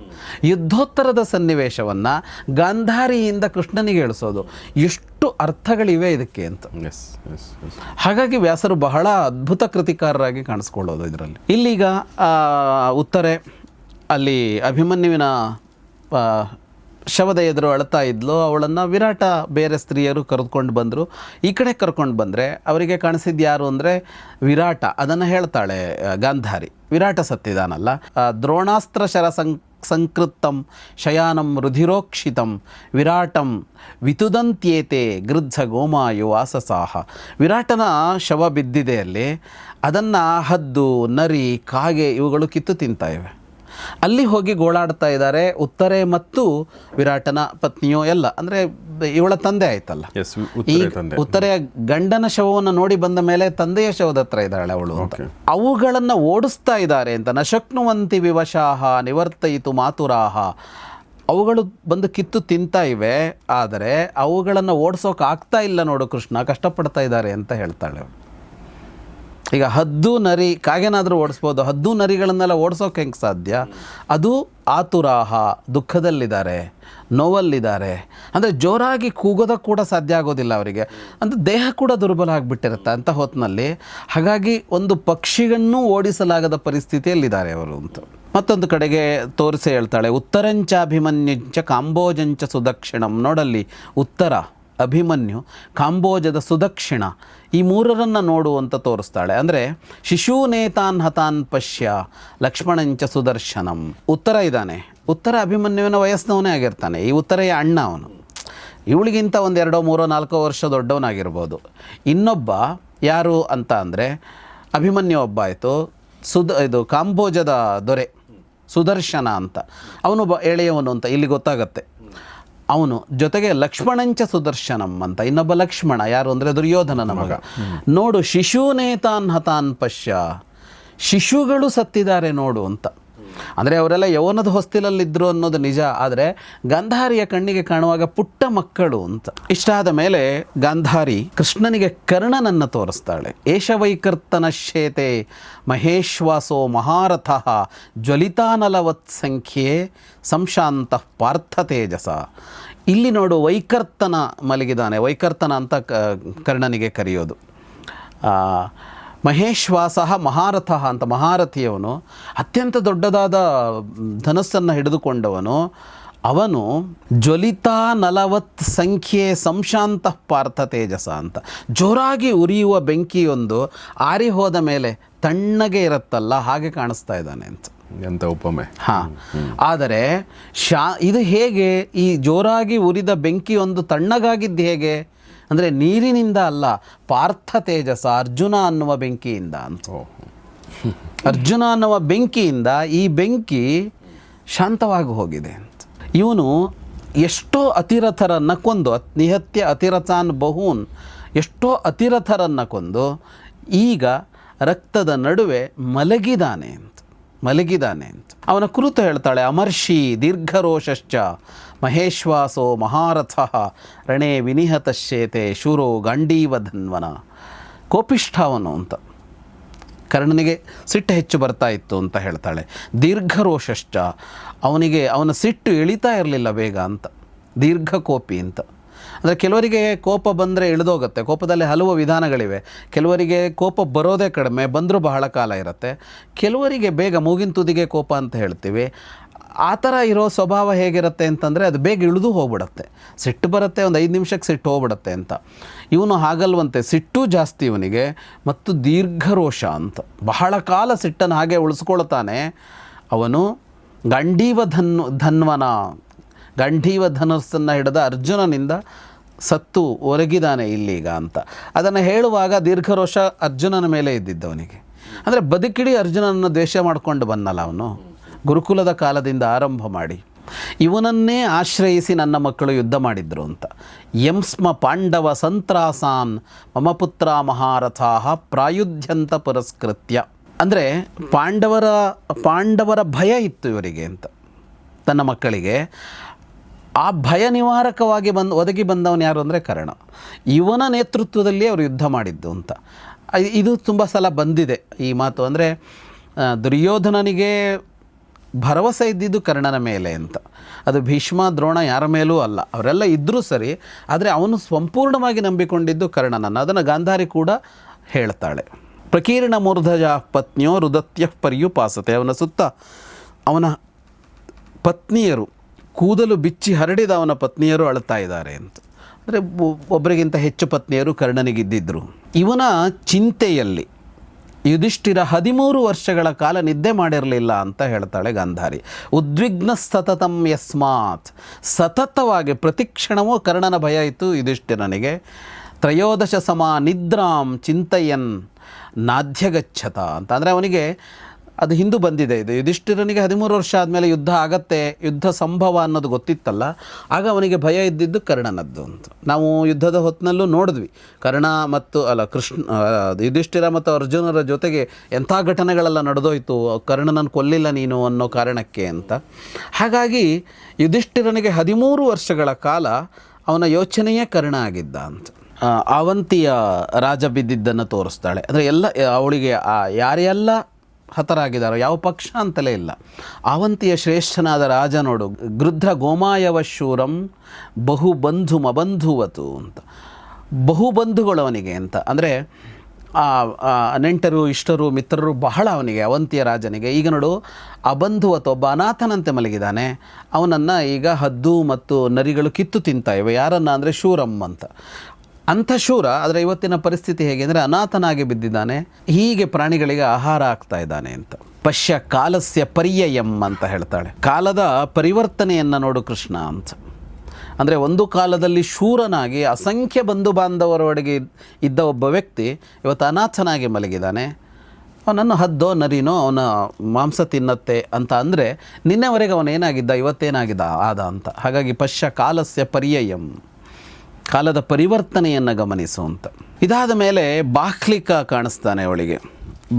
ಯುದ್ಧೋತ್ತರದ ಸನ್ನಿವೇಶವನ್ನು ಗಾಂಧಾರಿಯಿಂದ ಕೃಷ್ಣನಿಗೆ ಹೇಳಿಸೋದು, ಎಷ್ಟು ಅರ್ಥಗಳಿವೆ ಇದಕ್ಕೆ ಅಂತ. ಹಾಗಾಗಿ ವ್ಯಾಸರು ಬಹಳ ಅದ್ಭುತ ಕೃತಿಕಾರರಾಗಿ ಕಾಣಿಸ್ಕೊಳ್ಳೋದು ಇದರಲ್ಲಿ. ಇಲ್ಲೀಗ ಉತ್ತರೆ ಅಲ್ಲಿ ಅಭಿಮನ್ಯುವಿನ ಶವದ ಎದುರು ಅಳ್ತಾ ಇದ್ಲು. ಅವಳನ್ನು ವಿರಾಟ ಬೇರೆ ಸ್ತ್ರೀಯರು ಕರೆದುಕೊಂಡು ಬಂದರು. ಈ ಕಡೆ ಕರ್ಕೊಂಡು ಬಂದರೆ ಅವರಿಗೆ ಕಾಣಿಸಿದ್ದು ಯಾರು ಅಂದರೆ ವಿರಾಟ. ಅದನ್ನು ಹೇಳ್ತಾಳೆ ಗಾಂಧಾರಿ, ವಿರಾಟ ಸತ್ತಿದಾನಲ್ಲ, ದ್ರೋಣಾಸ್ತ್ರ ಶರ ಸಂಕೃತ್ತಂ ಶಯಾನಂ ರುಧಿರೋಕ್ಷಿತಂ ವಿರಾಟಂ ವಿತುದಂತ್ಯೇತೆ ಗೃದ್ಧ ಗೋಮಾಯು ವಾಸಸಾಹ. ವಿರಾಟನ ಶವ ಬಿದ್ದಿದೆ ಅಲ್ಲಿ, ಅದನ್ನು ಹದ್ದು, ನರಿ, ಕಾಗೆ ಇವುಗಳು ಕಿತ್ತು ತಿಂತಾ ಇವೆ. ಅಲ್ಲಿ ಹೋಗಿ ಗೋಳಾಡ್ತಾ ಇದ್ದಾರೆ ಉತ್ತರೆ ಮತ್ತು ವಿರಾಟನ ಪತ್ನಿಯೋ ಎಲ್ಲ, ಅಂದರೆ ಇವಳ ತಂದೆ ಆಯ್ತಲ್ಲ. ಈ ಉತ್ತರೆಯ ಗಂಡನ ಶವವನ್ನು ನೋಡಿ ಬಂದ ಮೇಲೆ ತಂದೆಯ ಶವದ ಹತ್ರ ಇದ್ದಾಳೆ ಅವಳು ಅಂತ. ಅವುಗಳನ್ನು ಓಡಿಸ್ತಾ ಇದ್ದಾರೆ ಅಂತ. ನಶಕ್ನುವಂತಿ ವಿವಶಾಹ ನಿವರ್ತಯಿತು ಮಾತುರಾಹ. ಅವುಗಳು ಬಂದು ಕಿತ್ತು ತಿಂತಾ ಇವೆ, ಆದರೆ ಅವುಗಳನ್ನು ಓಡಿಸೋಕೆ ಆಗ್ತಾ ಇಲ್ಲ ನೋಡು ಕೃಷ್ಣ, ಕಷ್ಟಪಡ್ತಾ ಇದ್ದಾರೆ ಅಂತ ಹೇಳ್ತಾಳೆ. ಈಗ ಹದ್ದು ನರಿ ಕಾಗೆನಾದರೂ ಓಡಿಸ್ಬೋದು, ಹದ್ದು ನರಿಗಳನ್ನೆಲ್ಲ ಓಡಿಸೋಕೆ ಹೆಂಗೆ ಸಾಧ್ಯ? ಅದು ಆತುರಾಹ, ದುಃಖದಲ್ಲಿದ್ದಾರೆ, ನೋವಲ್ಲಿದ್ದಾರೆ, ಅಂದರೆ ಜೋರಾಗಿ ಕೂಗೋದಕ್ಕೆ ಕೂಡ ಸಾಧ್ಯ ಆಗೋದಿಲ್ಲ ಅವರಿಗೆ, ಅಂದರೆ ದೇಹ ಕೂಡ ದುರ್ಬಲ ಆಗಿಬಿಟ್ಟಿರುತ್ತೆ ಅಂಥ ಹೊತ್ತಿನಲ್ಲಿ. ಹಾಗಾಗಿ ಒಂದು ಪಕ್ಷಿಗನ್ನೂ ಓಡಿಸಲಾಗದ ಪರಿಸ್ಥಿತಿಯಲ್ಲಿದ್ದಾರೆ ಅವರು ಅಂತ. ಮತ್ತೊಂದು ಕಡೆಗೆ ತೋರಿಸಿ ಹೇಳ್ತಾಳೆ, ಉತ್ತರಂಚ ಅಭಿಮನ್ಯುಂಚ ಕಾಂಬೋಜಂಚ ಸುದಕ್ಷಿಣಂ. ನೋಡಲ್ಲಿ ಉತ್ತರ ಅಭಿಮನ್ಯು, ಕಾಂಬೋಜದ ಸುದಕ್ಷಿಣ, ಈ ಮೂರರನ್ನು ನೋಡು ಅಂತ ತೋರಿಸ್ತಾಳೆ. ಅಂದರೆ ಶಿಶೂನೇತಾನ್ ಹತಾನ್ ಪಶ್ಯ ಲಕ್ಷ್ಮಣಂಚ ಸುದರ್ಶನಂ. ಉತ್ತರ ಇದ್ದಾನೆ, ಉತ್ತರ ಅಭಿಮನ್ಯುವಿನ ವಯಸ್ಸಿನವನೇ ಆಗಿರ್ತಾನೆ. ಈ ಉತ್ತರೆಯ ಅಣ್ಣ ಅವನು, ಇವಳಿಗಿಂತ ಒಂದು 2, 3, 4 ವರ್ಷ ದೊಡ್ಡವನಾಗಿರ್ಬೋದು. ಇನ್ನೊಬ್ಬ ಯಾರು ಅಂತ ಅಂದರೆ ಅಭಿಮನ್ಯು ಒಬ್ಬ ಆಯಿತು, ಇದು ಕಾಂಬೋಜದ ದೊರೆ ಸುದರ್ಶನ ಅಂತ, ಅವನು ಎಳೆಯವನು ಅಂತ ಇಲ್ಲಿ ಗೊತ್ತಾಗತ್ತೆ. ಅವನು ಜೊತೆಗೆ ಲಕ್ಷ್ಮಣಂಚ ಸುದರ್ಶನಂ ಅಂತ ಇನ್ನೊಬ್ಬ ಲಕ್ಷ್ಮಣ, ಯಾರು ಅಂದರೆ ದುರ್ಯೋಧನನ ಮಗ. ನೋಡು ಶಿಶೂನೇತಾನ್ ಹತಾನ್ ಪಶ್ಯ, ಶಿಶುಗಳು ಸತ್ತಿದ್ದಾರೆ ನೋಡು ಅಂತ. ಅಂದರೆ ಅವರೆಲ್ಲ ಯೌವನದ ಹೊಸ್ತಿಲಲ್ಲಿದ್ದರು ಅನ್ನೋದು ನಿಜ, ಆದರೆ ಗಾಂಧಾರಿಯ ಕಣ್ಣಿಗೆ ಕಾಣುವಾಗ ಪುಟ್ಟ ಮಕ್ಕಳು ಅಂತ. ಇಷ್ಟಾದ ಮೇಲೆ ಗಾಂಧಾರಿ ಕೃಷ್ಣನಿಗೆ ಕರ್ಣನನ್ನು ತೋರಿಸ್ತಾಳೆ. ಏಷ ವೈಕರ್ತನ ಶೇತೆ ಮಹೇಶ್ವಾಸೋ ಮಹಾರಥಃ ಜ್ವಲಿತಾನಲವತ್ ಸಂಖ್ಯೆ ಸಂಶಾಂತ ಪಾರ್ಥ ತೇಜಸ. ಇಲ್ಲಿ ನೋಡು, ವೈಕರ್ತನ ಮಲಗಿದಾನೆ. ವೈಕರ್ತನ ಅಂತ ಕರ್ಣನಿಗೆ ಕರೆಯೋದು. ಮಹೇಶ್ವಾಸ ಮಹಾರಥ ಅಂತ, ಮಹಾರಥಿಯವನು, ಅತ್ಯಂತ ದೊಡ್ಡದಾದ ಧನಸ್ಸನ್ನು ಹಿಡಿದುಕೊಂಡವನು. ಅವನು ಜ್ವಲಿತಾ 40 ಸಂಖ್ಯೆ ಸಂಶಾಂತ ಪಾರ್ಥ ತೇಜಸ ಅಂತ, ಜೋರಾಗಿ ಉರಿಯುವ ಬೆಂಕಿಯೊಂದು ಆರಿ ಹೋದ ಮೇಲೆ ತಣ್ಣಗೆ ಇರುತ್ತಲ್ಲ ಹಾಗೆ ಕಾಣಿಸ್ತಾ ಇದ್ದಾನೆ ಅಂತ. ಎಂಥ ಉಪಮೆ. ಹಾಂ, ಆದರೆ ಇದು ಹೇಗೆ, ಈ ಜೋರಾಗಿ ಉರಿದ ಬೆಂಕಿಯೊಂದು ತಣ್ಣಗಾಗಿದ್ದು ಹೇಗೆ ಅಂದರೆ ನೀರಿನಿಂದ ಅಲ್ಲ, ಪಾರ್ಥ ತೇಜಸ, ಅರ್ಜುನ ಅನ್ನುವ ಬೆಂಕಿಯಿಂದ ಅಂತ. ಅರ್ಜುನ ಅನ್ನುವ ಬೆಂಕಿಯಿಂದ ಈ ಬೆಂಕಿ ಶಾಂತವಾಗಿ ಹೋಗಿದೆ ಅಂತ. ಇವನು ಎಷ್ಟೋ ಅತಿರಥರನ್ನು ಕೊಂದು, ನಿಹತ್ಯ ಅತಿರಥಾನ್ ಬಹೂನ್, ಎಷ್ಟೋ ಅತಿರಥರನ್ನು ಕೊಂದು ಈಗ ರಕ್ತದ ನಡುವೆ ಮಲಗಿದಾನೆ ಅಂತ. ಅವನ ಕುರಿತು ಹೇಳ್ತಾಳೆ, ಅಮರ್ಷಿ ದೀರ್ಘರೋಷಶ್ಚ ಮಹೇಶ್ವಾಸೋ ಮಹಾರಥಃ ರಣೇ ವಿನಿಹತಶ್ಚೇತೆ ಶೂರೋ ಗಾಂಡೀವ ಧನ್ವನ. ಕೋಪಿಷ್ಠ ಅವನು ಅಂತ, ಕರ್ಣನಿಗೆ ಸಿಟ್ಟು ಹೆಚ್ಚು ಬರ್ತಾ ಇತ್ತು ಅಂತ ಹೇಳ್ತಾಳೆ. ದೀರ್ಘರೋಷಶ್ಚ, ಅವನ ಸಿಟ್ಟು ಇಳಿತಾ ಇರಲಿಲ್ಲ ಬೇಗ ಅಂತ, ದೀರ್ಘ ಕೋಪಿ ಅಂತ. ಅಂದರೆ ಕೆಲವರಿಗೆ ಕೋಪ ಬಂದರೆ ಇಳಿದೋಗುತ್ತೆ. ಕೋಪದಲ್ಲಿ ಹಲವು ವಿಧಾನಗಳಿವೆ. ಕೆಲವರಿಗೆ ಕೋಪ ಬರೋದೇ ಕಡಿಮೆ, ಬಂದರೂ ಬಹಳ ಕಾಲ ಇರುತ್ತೆ. ಕೆಲವರಿಗೆ ಬೇಗ ಮೂಗಿನ ತುದಿಗೆ ಕೋಪ ಅಂತ ಹೇಳ್ತೀವಿ. ಆ ಥರ ಇರೋ ಸ್ವಭಾವ ಹೇಗಿರುತ್ತೆ ಅಂತಂದರೆ ಅದು ಬೇಗ ಇಳಿದು ಹೋಗ್ಬಿಡುತ್ತೆ. ಸಿಟ್ಟು ಬರುತ್ತೆ, ಒಂದು 5 ನಿಮಿಷಕ್ಕೆ ಸಿಟ್ಟು ಹೋಗ್ಬಿಡುತ್ತೆ ಅಂತ. ಇವನು ಹಾಗಲ್ವಂತೆ, ಸಿಟ್ಟು ಜಾಸ್ತಿ ಇವನಿಗೆ, ಮತ್ತು ದೀರ್ಘರೋಷ ಅಂತ, ಬಹಳ ಕಾಲ ಸಿಟ್ಟನ್ನು ಹಾಗೆ ಉಳಿಸ್ಕೊಳ್ತಾನೆ. ಅವನು ಧನ್ವನ, ಗಾಂಡೀವ ಧನುಸ್ಸನ್ನು ಹಿಡಿದ ಅರ್ಜುನನಿಂದ ಸತ್ತು ಒರಗಿದಾನೆ ಇಲ್ಲೀಗ ಅಂತ. ಅದನ್ನು ಹೇಳುವಾಗ ದೀರ್ಘರೋಷ ಅರ್ಜುನನ ಮೇಲೆ ಇದ್ದಿದ್ದವನಿಗೆ. ಅಂದರೆ ಬದುಕಿಡಿ ಅರ್ಜುನನನ್ನು ದ್ವೇಷ ಮಾಡಿಕೊಂಡು ಬನ್ನಲ್ಲ ಅವನು, ಗುರುಕುಲದ ಕಾಲದಿಂದ ಆರಂಭ ಮಾಡಿ. ಇವನನ್ನೇ ಆಶ್ರಯಿಸಿ ನನ್ನ ಮಕ್ಕಳು ಯುದ್ಧ ಮಾಡಿದ್ರು ಅಂತ. ಯಂಸ್ಮ ಪಾಂಡವ ಸಂತ್ರಾಸಾನ್ ಮಮ ಪುತ್ರ ಮಹಾರಥಾಃ ಪ್ರಾಯುಧ್ಯಂತ ಪುರಸ್ಕೃತ್ಯ. ಅಂದರೆ ಪಾಂಡವರ ಭಯ ಇತ್ತು ಇವರಿಗೆ ಅಂತ, ತನ್ನ ಮಕ್ಕಳಿಗೆ. ಆ ಭಯ ನಿವಾರಕವಾಗಿ ಒದಗಿ ಬಂದವನು ಯಾರು ಅಂದರೆ ಕರ್ಣ. ಇವನ ನೇತೃತ್ವದಲ್ಲಿ ಅವರು ಯುದ್ಧ ಮಾಡಿದ್ದು ಅಂತ. ಇದು ತುಂಬ ಸಲ ಬಂದಿದೆ ಈ ಮಾತು. ಅಂದರೆ ದುರ್ಯೋಧನನಿಗೆ ಭರವಸೆ ಇದ್ದಿದ್ದು ಕರ್ಣನ ಮೇಲೆ ಅಂತ. ಅದು ಭೀಷ್ಮ ದ್ರೋಣ ಯಾರ ಮೇಲೂ ಅಲ್ಲ, ಅವರೆಲ್ಲ ಇದ್ದರೂ ಸರಿ, ಆದರೆ ಅವನು ಸಂಪೂರ್ಣವಾಗಿ ನಂಬಿಕೊಂಡಿದ್ದು ಕರ್ಣನನ್ನು. ಅದನ್ನು ಗಾಂಧಾರಿ ಕೂಡ ಹೇಳ್ತಾಳೆ. ಪ್ರಕೀರ್ಣ ಮೂರ್ಧಜ ಪತ್ನಿಯೋ ರುದತ್ಯ ಪರ್ಯುಪಾಸತೆ. ಅವನ ಸುತ್ತ ಅವನ ಪತ್ನಿಯರು, ಕೂದಲು ಬಿಚ್ಚಿ ಹರಡಿದ ಅವನ ಪತ್ನಿಯರು ಅಳ್ತಾ ಇದ್ದಾರೆ ಅಂತ. ಅಂದರೆ ಒಬ್ಬರಿಗಿಂತ ಹೆಚ್ಚು ಪತ್ನಿಯರು ಕರ್ಣನಿಗಿದ್ದಿದ್ದರು. ಇವನ ಚಿಂತೆಯಲ್ಲಿ ಯುಧಿಷ್ಠಿರ 13 ವರ್ಷಗಳ ಕಾಲ ನಿದ್ದೆ ಮಾಡಿರಲಿಲ್ಲ ಅಂತ ಹೇಳ್ತಾಳೆ ಗಾಂಧಾರಿ. ಉದ್ವಿಗ್ನ ಸತತಂ ಯಸ್ಮಾತ್, ಸತತವಾಗಿ ಪ್ರತಿಕ್ಷಣವೂ ಕರ್ಣನ ಭಯ ಇತ್ತು ಯುಧಿಷ್ಠಿರನಿಗೆ. 13 ಸಮ ನಿದ್ರಾಂ ಚಿಂತಯನ್ ನಾಧ್ಯಗಚ್ಚತ ಅಂತ. ಅಂದರೆ ಅವನಿಗೆ ಅದು ಹಿಂದೂ ಬಂದಿದೆ. ಇದು ಯುಧಿಷ್ಠಿರನಿಗೆ 13 ವರ್ಷ ಆದಮೇಲೆ ಯುದ್ಧ ಆಗತ್ತೆ, ಯುದ್ಧ ಸಂಭವ ಅನ್ನೋದು ಗೊತ್ತಿತ್ತಲ್ಲ, ಆಗ ಅವನಿಗೆ ಭಯ ಇದ್ದಿದ್ದು ಕರ್ಣನದ್ದು ಅಂತ. ನಾವು ಯುದ್ಧದ ಹೊತ್ತಿನಲ್ಲೂ ನೋಡಿದ್ವಿ, ಕರ್ಣ ಮತ್ತು ಯುಧಿಷ್ಠಿರ ಮತ್ತು ಅರ್ಜುನರ ಜೊತೆಗೆ ಎಂಥ ಘಟನೆಗಳೆಲ್ಲ ನಡೆದೋಯ್ತು, ಕರ್ಣನನ್ನು ಕೊಲ್ಲಿಲ್ಲ ನೀನು ಅನ್ನೋ ಕಾರಣಕ್ಕೆ ಅಂತ. ಹಾಗಾಗಿ ಯುಧಿಷ್ಠಿರನಿಗೆ 13 ವರ್ಷಗಳ ಕಾಲ ಅವನ ಯೋಚನೆಯೇ ಕರ್ಣ ಆಗಿದ್ದ ಅಂತ. ಅವಂತಿಯ ರಾಜ ಬಿದ್ದಿದ್ದನ್ನು ತೋರಿಸ್ತಾಳೆ. ಅಂದರೆ ಎಲ್ಲ ಅವಳಿಗೆ ಯಾರೆಲ್ಲ ಹತರಾಗಿದ್ದಾರೋ ಯಾವ ಪಕ್ಷ ಅಂತಲೇ ಇಲ್ಲ. ಅವಂತಿಯ ಶ್ರೇಷ್ಠನಾದ ರಾಜ ನೋಡು, ಗೃಧ್ರ ಗೋಮಾಯವ ಶೂರಂ ಬಹುಬಂಧು ಮಬಂಧುವತು ಅಂತ, ಬಹುಬಂಧುಗಳು ಅವನಿಗೆ ಅಂತ. ಅಂದರೆ ನೆಂಟರು ಇಷ್ಟರು ಮಿತ್ರರು ಬಹಳ ಅವನಿಗೆ, ಅವಂತಿಯ ರಾಜನಿಗೆ. ಈಗ ನೋಡು, ಅಬಂಧುವತು, ಒಬ್ಬ ಅನಾಥನಂತೆ ಮಲಗಿದ್ದಾನೆ, ಅವನನ್ನು ಈಗ ಹದ್ದು ಮತ್ತು ನರಿಗಳು ಕಿತ್ತು ತಿಂತಾ ಇವೆ. ಯಾರನ್ನು ಅಂದರೆ ಶೂರಂ ಅಂತ. ಅಂಥ ಶೂರ, ಆದರೆ ಇವತ್ತಿನ ಪರಿಸ್ಥಿತಿ ಹೇಗೆ ಅಂದರೆ ಅನಾಥನಾಗಿ ಬಿದ್ದಿದ್ದಾನೆ, ಹೀಗೆ ಪ್ರಾಣಿಗಳಿಗೆ ಆಹಾರ ಆಗ್ತಾ ಇದ್ದಾನೆ ಅಂತ. ಪಶ್ಯ ಕಾಲಸ್ಯ ಪರ್ಯಯಂ ಅಂತ ಹೇಳ್ತಾಳೆ. ಕಾಲದ ಪರಿವರ್ತನೆಯನ್ನು ನೋಡು ಕೃಷ್ಣ ಅಂತ. ಅಂದರೆ ಒಂದು ಕಾಲದಲ್ಲಿ ಶೂರನಾಗಿ ಅಸಂಖ್ಯ ಬಂಧು ಬಾಂಧವರೊಳಗೆ ಇದ್ದ ಒಬ್ಬ ವ್ಯಕ್ತಿ ಇವತ್ತು ಅನಾಥನಾಗಿ ಮಲಗಿದ್ದಾನೆ. ಅವನನ್ನು ಹದ್ದೋ ನರಿನೋ ಅವನ ಮಾಂಸ ತಿನ್ನತ್ತೆ ಅಂತ ಅಂದರೆ ನಿನ್ನೆವರೆಗೆ ಅವನೇನಾಗಿದ್ದ ಇವತ್ತೇನಾಗಿದ್ದ ಆದ ಅಂತ. ಹಾಗಾಗಿ ಪಶ್ಯ ಕಾಲಸ್ಯ ಪರ್ಯಯಂ, ಕಾಲದ ಪರಿವರ್ತನೆಯನ್ನು ಗಮನಿಸುವಂತ. ಇದಾದ ಮೇಲೆ ಬಾಹ್ಲಿಕ ಕಾಣಿಸ್ತಾನೆ ಅವಳಿಗೆ.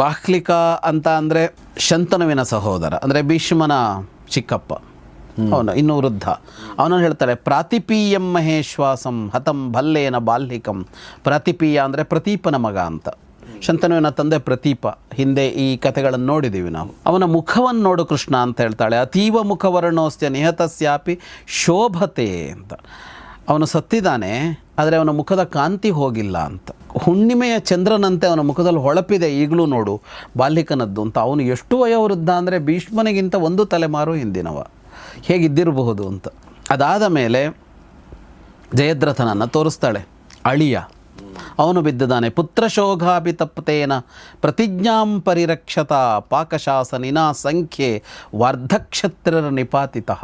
ಬಾಹ್ಲಿಕ ಅಂತ ಅಂದರೆ ಶಂತನುವಿನ ಸಹೋದರ, ಅಂದರೆ ಭೀಷ್ಮನ ಚಿಕ್ಕಪ್ಪ, ಅವನು ಇನ್ನೂ ವೃದ್ಧ. ಅವನನ್ನು ಹೇಳ್ತಾರೆ ಪ್ರಾತಿಪೀಯಂ ಮಹೇಶ್ವಾಸಂ ಹತಂ ಭಲ್ಲೇನ ಬಾಲ್ಹಿಕಂ. ಪ್ರಾತಿಪೀಯ ಅಂದರೆ ಪ್ರತೀಪನ ಮಗ ಅಂತ. ಶಂತನುವಿನ ತಂದೆ ಪ್ರತೀಪ. ಹಿಂದೆ ಈ ಕಥೆಗಳನ್ನು ನೋಡಿದ್ದೀವಿ ನಾವು. ಅವನ ಮುಖವನ್ನು ನೋಡು ಕೃಷ್ಣ ಅಂತ ಹೇಳ್ತಾಳೆ. ಅತೀವ ಮುಖವರ್ಣೋಸ್ತ್ಯ ನಿಹತಸ್ಯಾಪಿ ಶೋಭತೆ ಅಂತ. ಅವನು ಸತ್ತಿದ್ದಾನೆ, ಆದರೆ ಅವನ ಮುಖದ ಕಾಂತಿ ಹೋಗಿಲ್ಲ ಅಂತ. ಹುಣ್ಣಿಮೆಯ ಚಂದ್ರನಂತೆ ಅವನ ಮುಖದಲ್ಲಿ ಹೊಳಪಿದೆ ಈಗಲೂ ನೋಡು ಬಾಲ್ಹಿಕನದ್ದು ಅಂತ. ಅವನು ಎಷ್ಟು ವಯೋವೃದ್ಧ ಅಂದರೆ ಭೀಷ್ಮನಿಗಿಂತ ಒಂದು ತಲೆಮಾರು ಹಿಂದಿನವ, ಹೇಗಿದ್ದಿರಬಹುದು ಅಂತ. ಅದಾದ ಮೇಲೆ ಜಯದ್ರಥನನ್ನು ತೋರಿಸ್ತಾಳೆ, ಅಳಿಯ. ಅವನು ಬಿದ್ದಿದ್ದಾನೆ. ಪುತ್ರಶೋಘಾಭಿತಪ್ತೇನ ಪ್ರತಿಜ್ಞಾಂ ಪರಿರಕ್ಷತ ಪಾಕಶಾಸನಿನ ಸಂಖ್ಯೆ ವಾರ್ಧಕ್ಷತ್ರರ ನಿಪಾತಿತಃ.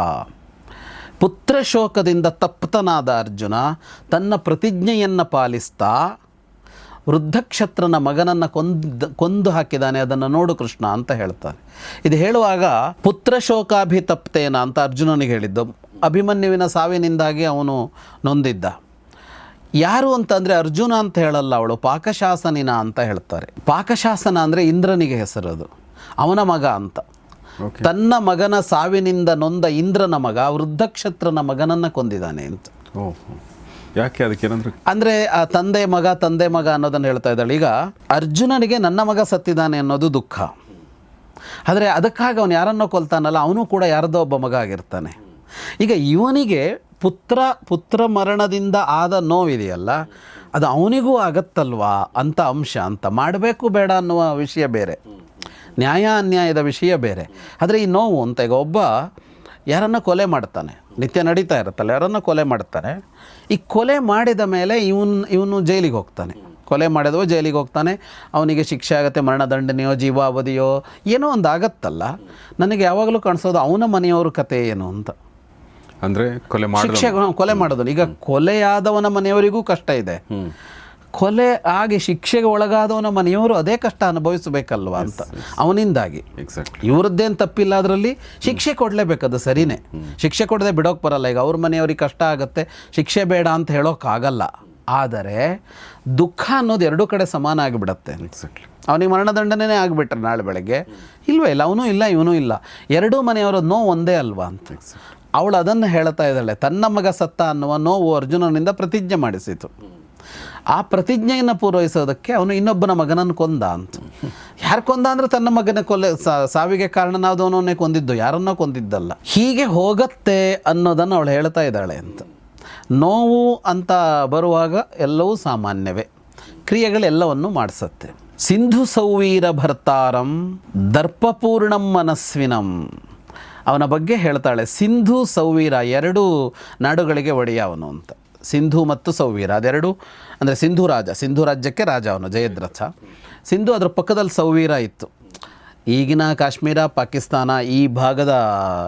ಪುತ್ರಶೋಕದಿಂದ ತಪ್ತನಾದ ಅರ್ಜುನ ತನ್ನ ಪ್ರತಿಜ್ಞೆಯನ್ನು ಪಾಲಿಸ್ತಾ ವೃದ್ಧಕ್ಷತ್ರನ ಮಗನನ್ನು ಕೊಂದು ಹಾಕಿದ್ದಾನೆ. ಅದನ್ನು ನೋಡು ಕೃಷ್ಣ ಅಂತ ಹೇಳ್ತಾರೆ. ಇದು ಹೇಳುವಾಗ ಪುತ್ರಶೋಕಾಭಿತಪ್ತೇನ ಅಂತ ಅರ್ಜುನನಿಗೆ ಹೇಳಿದ್ದು. ಅಭಿಮನ್ಯುವಿನ ಸಾವಿನಿಂದಾಗಿ ಅವನು ನೊಂದಿದ್ದ. ಯಾರು ಅಂತಂದರೆ ಅರ್ಜುನ ಅಂತ ಹೇಳಲ್ಲ ಅವಳು, ಪಾಕಶಾಸನಿನ ಅಂತ ಹೇಳ್ತಾರೆ. ಪಾಕಶಾಸನ ಅಂದರೆ ಇಂದ್ರನಿಗೆ ಹೆಸರದು, ಅವನ ಮಗ ಅಂತ. ತನ್ನ ಮಗನ ಸಾವಿನಿಂದ ನೊಂದ ಇಂದ್ರನ ಮಗ ವೃದ್ಧಕ್ಷತ್ರನ ಮಗನನ್ನು ಕೊಂದಿದ್ದಾನೆ ಅಂತ. ಯಾಕೆ ಅದಕ್ಕೇನಂದ್ರೆ ಅಂದರೆ ಆ ತಂದೆ ಮಗ ಅನ್ನೋದನ್ನು ಹೇಳ್ತಾ ಇದ್ದಾಳೆ. ಈಗ ಅರ್ಜುನನಿಗೆ ನನ್ನ ಮಗ ಸತ್ತಿದ್ದಾನೆ ಅನ್ನೋದು ದುಃಖ, ಆದರೆ ಅದಕ್ಕಾಗಿ ಅವನು ಯಾರನ್ನೋ ಕೊಲ್ತಾನಲ್ಲ, ಅವನು ಕೂಡ ಯಾರದೋ ಒಬ್ಬ ಮಗ ಆಗಿರ್ತಾನೆ. ಈಗ ಇವನಿಗೆ ಪುತ್ರ ಮರಣದಿಂದ ಆದ ನೋವಿದೆಯಲ್ಲ, ಅದು ಅವನಿಗೂ ಆಗತ್ತಲ್ವಾ ಅಂತ ಅಂಶ ಅಂತ. ಮಾಡಬೇಕು ಬೇಡ ಅನ್ನುವ ವಿಷಯ ಬೇರೆ, ನ್ಯಾಯ ಅನ್ಯಾಯದ ವಿಷಯ ಬೇರೆ. ಆದರೆ ಈ ನೋವು ಅಂತ, ಈಗ ಒಬ್ಬ ಯಾರನ್ನ ಕೊಲೆ ಮಾಡ್ತಾನೆ, ನಿತ್ಯ ನಡೀತಾ ಇರುತ್ತಲ್ಲ, ಯಾರನ್ನ ಕೊಲೆ ಮಾಡ್ತಾನೆ. ಈ ಕೊಲೆ ಮಾಡಿದ ಮೇಲೆ ಇವನು ಜೈಲಿಗೆ ಹೋಗ್ತಾನೆ. ಕೊಲೆ ಮಾಡಿದವ ಜೈಲಿಗೆ ಹೋಗ್ತಾನೆ, ಅವನಿಗೆ ಶಿಕ್ಷೆ ಆಗುತ್ತೆ, ಮರಣದಂಡನೆಯೋ ಜೀವಾವಧಿಯೋ ಏನೋ ಒಂದು ಆಗತ್ತಲ್ಲ. ನನಗೆ ಯಾವಾಗಲೂ ಕಾಣಿಸೋದು ಅವನ ಮನೆಯವ್ರ ಕತೆ ಏನು ಅಂತ. ಅಂದರೆ ಕೊಲೆ ಮಾಡೋದು. ಈಗ ಕೊಲೆಯಾದವನ ಮನೆಯವರಿಗೂ ಕಷ್ಟ ಇದೆ, ಕೊಲೆ ಆಗಿ ಶಿಕ್ಷೆಗೆ ಒಳಗಾದವನ ಮನೆಯವರು ಅದೇ ಕಷ್ಟ ಅನುಭವಿಸಬೇಕಲ್ವ ಅಂತ. ಅವನಿಂದಾಗಿ ಇವ್ರದ್ದೇನು ತಪ್ಪಿಲ್ಲ, ಅದರಲ್ಲಿ ಶಿಕ್ಷೆ ಕೊಡಲೇಬೇಕದು ಸರಿನೇ. ಶಿಕ್ಷೆ ಕೊಡದೆ ಬಿಡೋಕೆ ಬರಲ್ಲ. ಈಗ ಅವ್ರ ಮನೆಯವ್ರಿಗೆ ಕಷ್ಟ ಆಗುತ್ತೆ, ಶಿಕ್ಷೆ ಬೇಡ ಅಂತ ಹೇಳೋಕ್ಕಾಗಲ್ಲ. ಆದರೆ ದುಃಖ ಅನ್ನೋದು ಎರಡೂ ಕಡೆ ಸಮಾನ ಆಗಿಬಿಡತ್ತೆ. ಅವನಿಗೆ ಮರಣದಂಡನೆ ಆಗಿಬಿಟ್ರೆ ನಾಳೆ ಬೆಳಗ್ಗೆ ಇಲ್ವೇ ಇಲ್ಲ, ಅವನೂ ಇಲ್ಲ ಇವನೂ ಇಲ್ಲ, ಎರಡೂ ಮನೆಯವರ ನೋವು ಒಂದೇ ಅಲ್ವಾ ಅಂತ. ಅವಳು ಅದನ್ನು ಹೇಳ್ತಾ ಇದ್ದಾಳೆ. ತನ್ನ ಮಗ ಸತ್ತ ಅನ್ನುವ ನೋವು ಅರ್ಜುನನಿಂದ ಪ್ರತಿಜ್ಞೆ ಮಾಡಿಸಿತು. ಆ ಪ್ರತಿಜ್ಞೆಯನ್ನು ಪೂರೈಸೋದಕ್ಕೆ ಅವನು ಇನ್ನೊಬ್ಬನ ಮಗನನ್ನು ಕೊಂದ ಅಂತ. ಯಾರು ಕೊಂದ ಅಂದರೆ ತನ್ನ ಮಗನ ಸಾವಿಗೆ ಕಾರಣನಾದವನೇ ಕೊಂದಿದ್ದು, ಯಾರನ್ನೋ ಕೊಂದಿದ್ದಲ್ಲ. ಹೀಗೆ ಹೋಗತ್ತೆ ಅನ್ನೋದನ್ನು ಅವಳು ಹೇಳ್ತಾ ಇದ್ದಾಳೆ ಅಂತ. ನೋವು ಅಂತ ಬರುವಾಗ ಎಲ್ಲವೂ ಸಾಮಾನ್ಯವೇ, ಕ್ರಿಯೆಗಳೆಲ್ಲವನ್ನು ಮಾಡಿಸತ್ತೆ. ಸಿಂಧು ಸೌವೀರ ಭರ್ತಾರಂ ದರ್ಪಪೂರ್ಣಂ ಮನಸ್ವಿನಂ. ಅವನ ಬಗ್ಗೆ ಹೇಳ್ತಾಳೆ. ಸಿಂಧು ಸೌವೀರ ಎರಡೂ ನಾಡುಗಳಿಗೆ ಒಡೆಯ ಅವನು ಅಂತ. ಸಿಂಧು ಮತ್ತು ಸೌವೀರ ಅದೆರಡು, ಅಂದರೆ ಸಿಂಧು ರಾಜ್ಯಕ್ಕೆ ರಾಜ ಅವನು ಜಯದ್ರಥ. ಸಿಂಧು ಅದ್ರ ಪಕ್ಕದಲ್ಲಿ ಸೌವೀರ ಇತ್ತು. ಈಗಿನ ಕಾಶ್ಮೀರ ಪಾಕಿಸ್ತಾನ ಈ ಭಾಗದ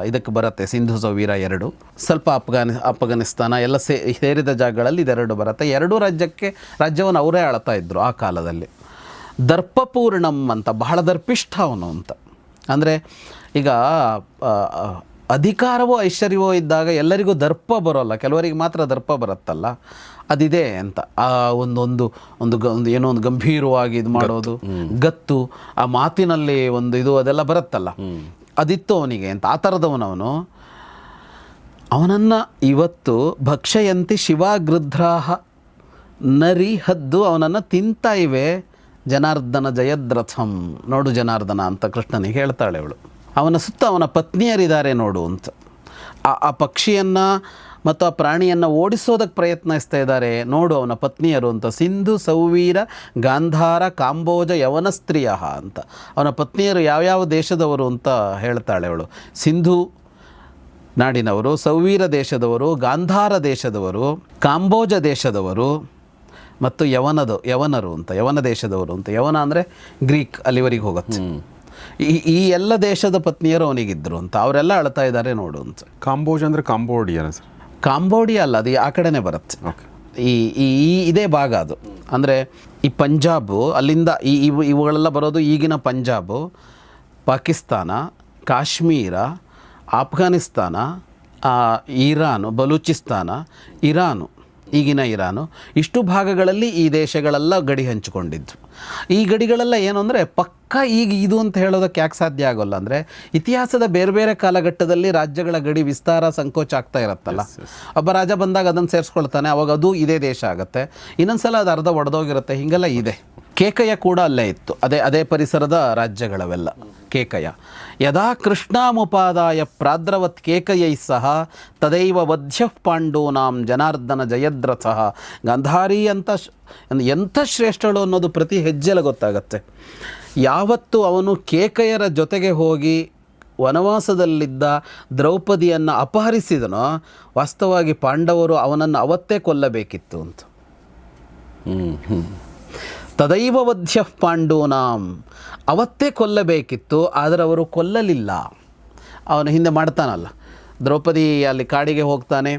ಇದಕ್ಕೆ ಬರುತ್ತೆ ಸಿಂಧು ಸೌವೀರ ಎರಡು. ಸ್ವಲ್ಪ ಅಫ್ಘಾನಿಸ್ತಾನ ಎಲ್ಲ ಸೇರಿದ ಜಾಗಗಳಲ್ಲಿ ಇದೆರಡು ಬರುತ್ತೆ. ಎರಡೂ ರಾಜ್ಯವನ್ನು ಅವರೇ ಆಳ್ತಾ ಇದ್ದರು ಆ ಕಾಲದಲ್ಲಿ. ದರ್ಪಪೂರ್ಣಂ ಅಂತ, ಬಹಳ ದರ್ಪಿಷ್ಠ ಅವನು ಅಂತ. ಅಂದರೆ ಈಗ ಅಧಿಕಾರವೋ ಐಶ್ವರ್ಯವೋ ಇದ್ದಾಗ ಎಲ್ಲರಿಗೂ ದರ್ಪ ಬರೋಲ್ಲ, ಕೆಲವರಿಗೆ ಮಾತ್ರ ದರ್ಪ ಬರುತ್ತಲ್ಲ, ಅದಿದೆ ಅಂತ. ಆ ಒಂದು ಏನೋ ಒಂದು ಗಂಭೀರವಾಗಿ ಇದು ಮಾಡೋದು, ಗತ್ತು, ಆ ಮಾತಿನಲ್ಲಿ ಒಂದು ಇದು ಅದೆಲ್ಲ ಬರುತ್ತಲ್ಲ, ಅದಿತ್ತು ಅವನಿಗೆ ಅಂತ. ಆ ಥರದವನವನು. ಅವನನ್ನು ಇವತ್ತು ಭಕ್ಷಯಂತಿ ಶಿವಾಗೃಧ್ರಾಹ ನರಿ ಹದ್ದು ಅವನನ್ನು ತಿಂತಾ ಇವೆ. ಜನಾರ್ದನ ಜಯದ್ರಥಂ, ನೋಡು ಜನಾರ್ದನ ಅಂತ ಕೃಷ್ಣನಿಗೆ ಹೇಳ್ತಾಳೆ ಅವಳು. ಅವನ ಸುತ್ತ ಅವನ ಪತ್ನಿಯರಿದ್ದಾರೆ ನೋಡು ಅಂತ. ಆ ಪಕ್ಷಿಯನ್ನು ಮತ್ತು ಆ ಪ್ರಾಣಿಯನ್ನು ಓಡಿಸೋದಕ್ಕೆ ಪ್ರಯತ್ನಿಸ್ತಾ ಇದ್ದಾರೆ, ನೋಡು ಅವನ ಪತ್ನಿಯರು ಅಂತ. ಸಿಂಧು ಸೌವೀರ ಗಾಂಧಾರ ಕಾಂಬೋಜ ಯವನ ಸ್ತ್ರೀಯ ಅಂತ ಅವನ ಪತ್ನಿಯರು ಯಾವ್ಯಾವ ದೇಶದವರು ಅಂತ ಹೇಳ್ತಾಳೆ ಅವಳು. ಸಿಂಧು ನಾಡಿನವರು, ಸೌವೀರ ದೇಶದವರು, ಗಾಂಧಾರ ದೇಶದವರು, ಕಾಂಬೋಜ ದೇಶದವರು ಮತ್ತು ಯವನರು ಅಂತ, ಯವನ ದೇಶದವರು ಅಂತ. ಯವನ ಅಂದರೆ ಗ್ರೀಕ್, ಅಲ್ಲಿವರೆಗೆ ಹೋಗುತ್ತೆ. ಈ ಎಲ್ಲ ದೇಶದ ಪತ್ನಿಯರು ಅವನಿಗಿದ್ರು ಅಂತ. ಅವರೆಲ್ಲ ಅಳ್ತಾ ಇದ್ದಾರೆ ನೋಡು ಅಂತ. ಕಾಂಬೋಜ್ ಅಂದರೆ ಕಾಂಬೋಡಿಯಾ ಸರ್? ಕಾಂಬೋಡಿಯಾ ಅಲ್ಲ, ಅದು ಆ ಕಡೆನೇ ಬರುತ್ತೆ. ಈ ಇದೇ ಭಾಗ ಅದು. ಅಂದರೆ ಈ ಪಂಜಾಬು, ಅಲ್ಲಿಂದ ಇವುಗಳೆಲ್ಲ ಬರೋದು ಈಗಿನ ಪಂಜಾಬು, ಪಾಕಿಸ್ತಾನ, ಕಾಶ್ಮೀರ, ಆಫ್ಘಾನಿಸ್ತಾನ, ಇರಾನು, ಬಲೂಚಿಸ್ತಾನ, ಇರಾನು, ಈಗಿನ ಇರಾನು, ಇಷ್ಟು ಭಾಗಗಳಲ್ಲಿ ಈ ದೇಶಗಳೆಲ್ಲ ಗಡಿ ಹಂಚಿಕೊಂಡಿದ್ದು. ಈ ಗಡಿಗಳೆಲ್ಲ ಏನು ಅಂದರೆ ಪಕ್ಕ ಈಗ ಇದು ಅಂತ ಹೇಳೋದಕ್ಕೆ ಯಾಕೆ ಸಾಧ್ಯ ಆಗೋಲ್ಲ ಅಂದರೆ, ಇತಿಹಾಸದ ಬೇರೆ ಬೇರೆ ಕಾಲಘಟ್ಟದಲ್ಲಿ ರಾಜ್ಯಗಳ ಗಡಿ ವಿಸ್ತಾರ ಸಂಕೋಚ ಆಗ್ತಾ ಇರುತ್ತಲ್ಲ. ಒಬ್ಬ ರಾಜ ಬಂದಾಗ ಅದನ್ನು ಸೇರಿಸ್ಕೊಳ್ತಾನೆ, ಅವಾಗ ಅದು ಇದೇ ದೇಶ ಆಗುತ್ತೆ. ಇನ್ನೊಂದ್ಸಲ ಅದು ಅರ್ಧ ಒಡೆದೋಗಿರುತ್ತೆ. ಹೀಗೆಲ್ಲ ಇದೆ. ಕೇಕಯ ಕೂಡ ಅಲ್ಲೇ ಇತ್ತು, ಅದೇ ಪರಿಸರದ ರಾಜ್ಯಗಳವೆಲ್ಲ. ಕೇಕಯ ಯದಾ ಕೃಷ್ಣಾಮುಪಾದಾಯ ಪ್ರಾದ್ರವತ್ ಕೇಕಯೈ ಸಹ ತದೈವ ವಧ್ಯ ಪಾಂಡೂನಾಂ ಜನಾರ್ದನ ಜಯದ್ರಥಃ. ಗಾಂಧಾರಿ ಅಂತ ಎಂಥ ಶ್ರೇಷ್ಠಳು ಅನ್ನೋದು ಪ್ರತಿ ಹೆಜ್ಜೆಲ ಗೊತ್ತಾಗತ್ತೆ. ಯಾವತ್ತು ಅವನು ಕೇಕಯರ ಜೊತೆಗೆ ಹೋಗಿ ವನವಾಸದಲ್ಲಿದ್ದ ದ್ರೌಪದಿಯನ್ನು ಅಪಹರಿಸಿದನೋ, ವಾಸ್ತವವಾಗಿ ಪಾಂಡವರು ಅವನನ್ನು ಅವತ್ತೇ ಕೊಲ್ಲಬೇಕಿತ್ತು ಅಂತ. ತದೈವ ವಧ್ಯ ಪಾಂಡೂನಾಂ, ಅವತ್ತೇ ಕೊಲ್ಲಬೇಕಿತ್ತು, ಆದರೆ ಅವರು ಕೊಲ್ಲಲಿಲ್ಲ. ಅವನು ಹಿಂದೆ ಮಾಡ್ತಾನಲ್ಲ, ದ್ರೌಪದಿ ಅಲ್ಲಿ ಕಾಡಿಗೆ ಹೋಗ್ತಾನೆ,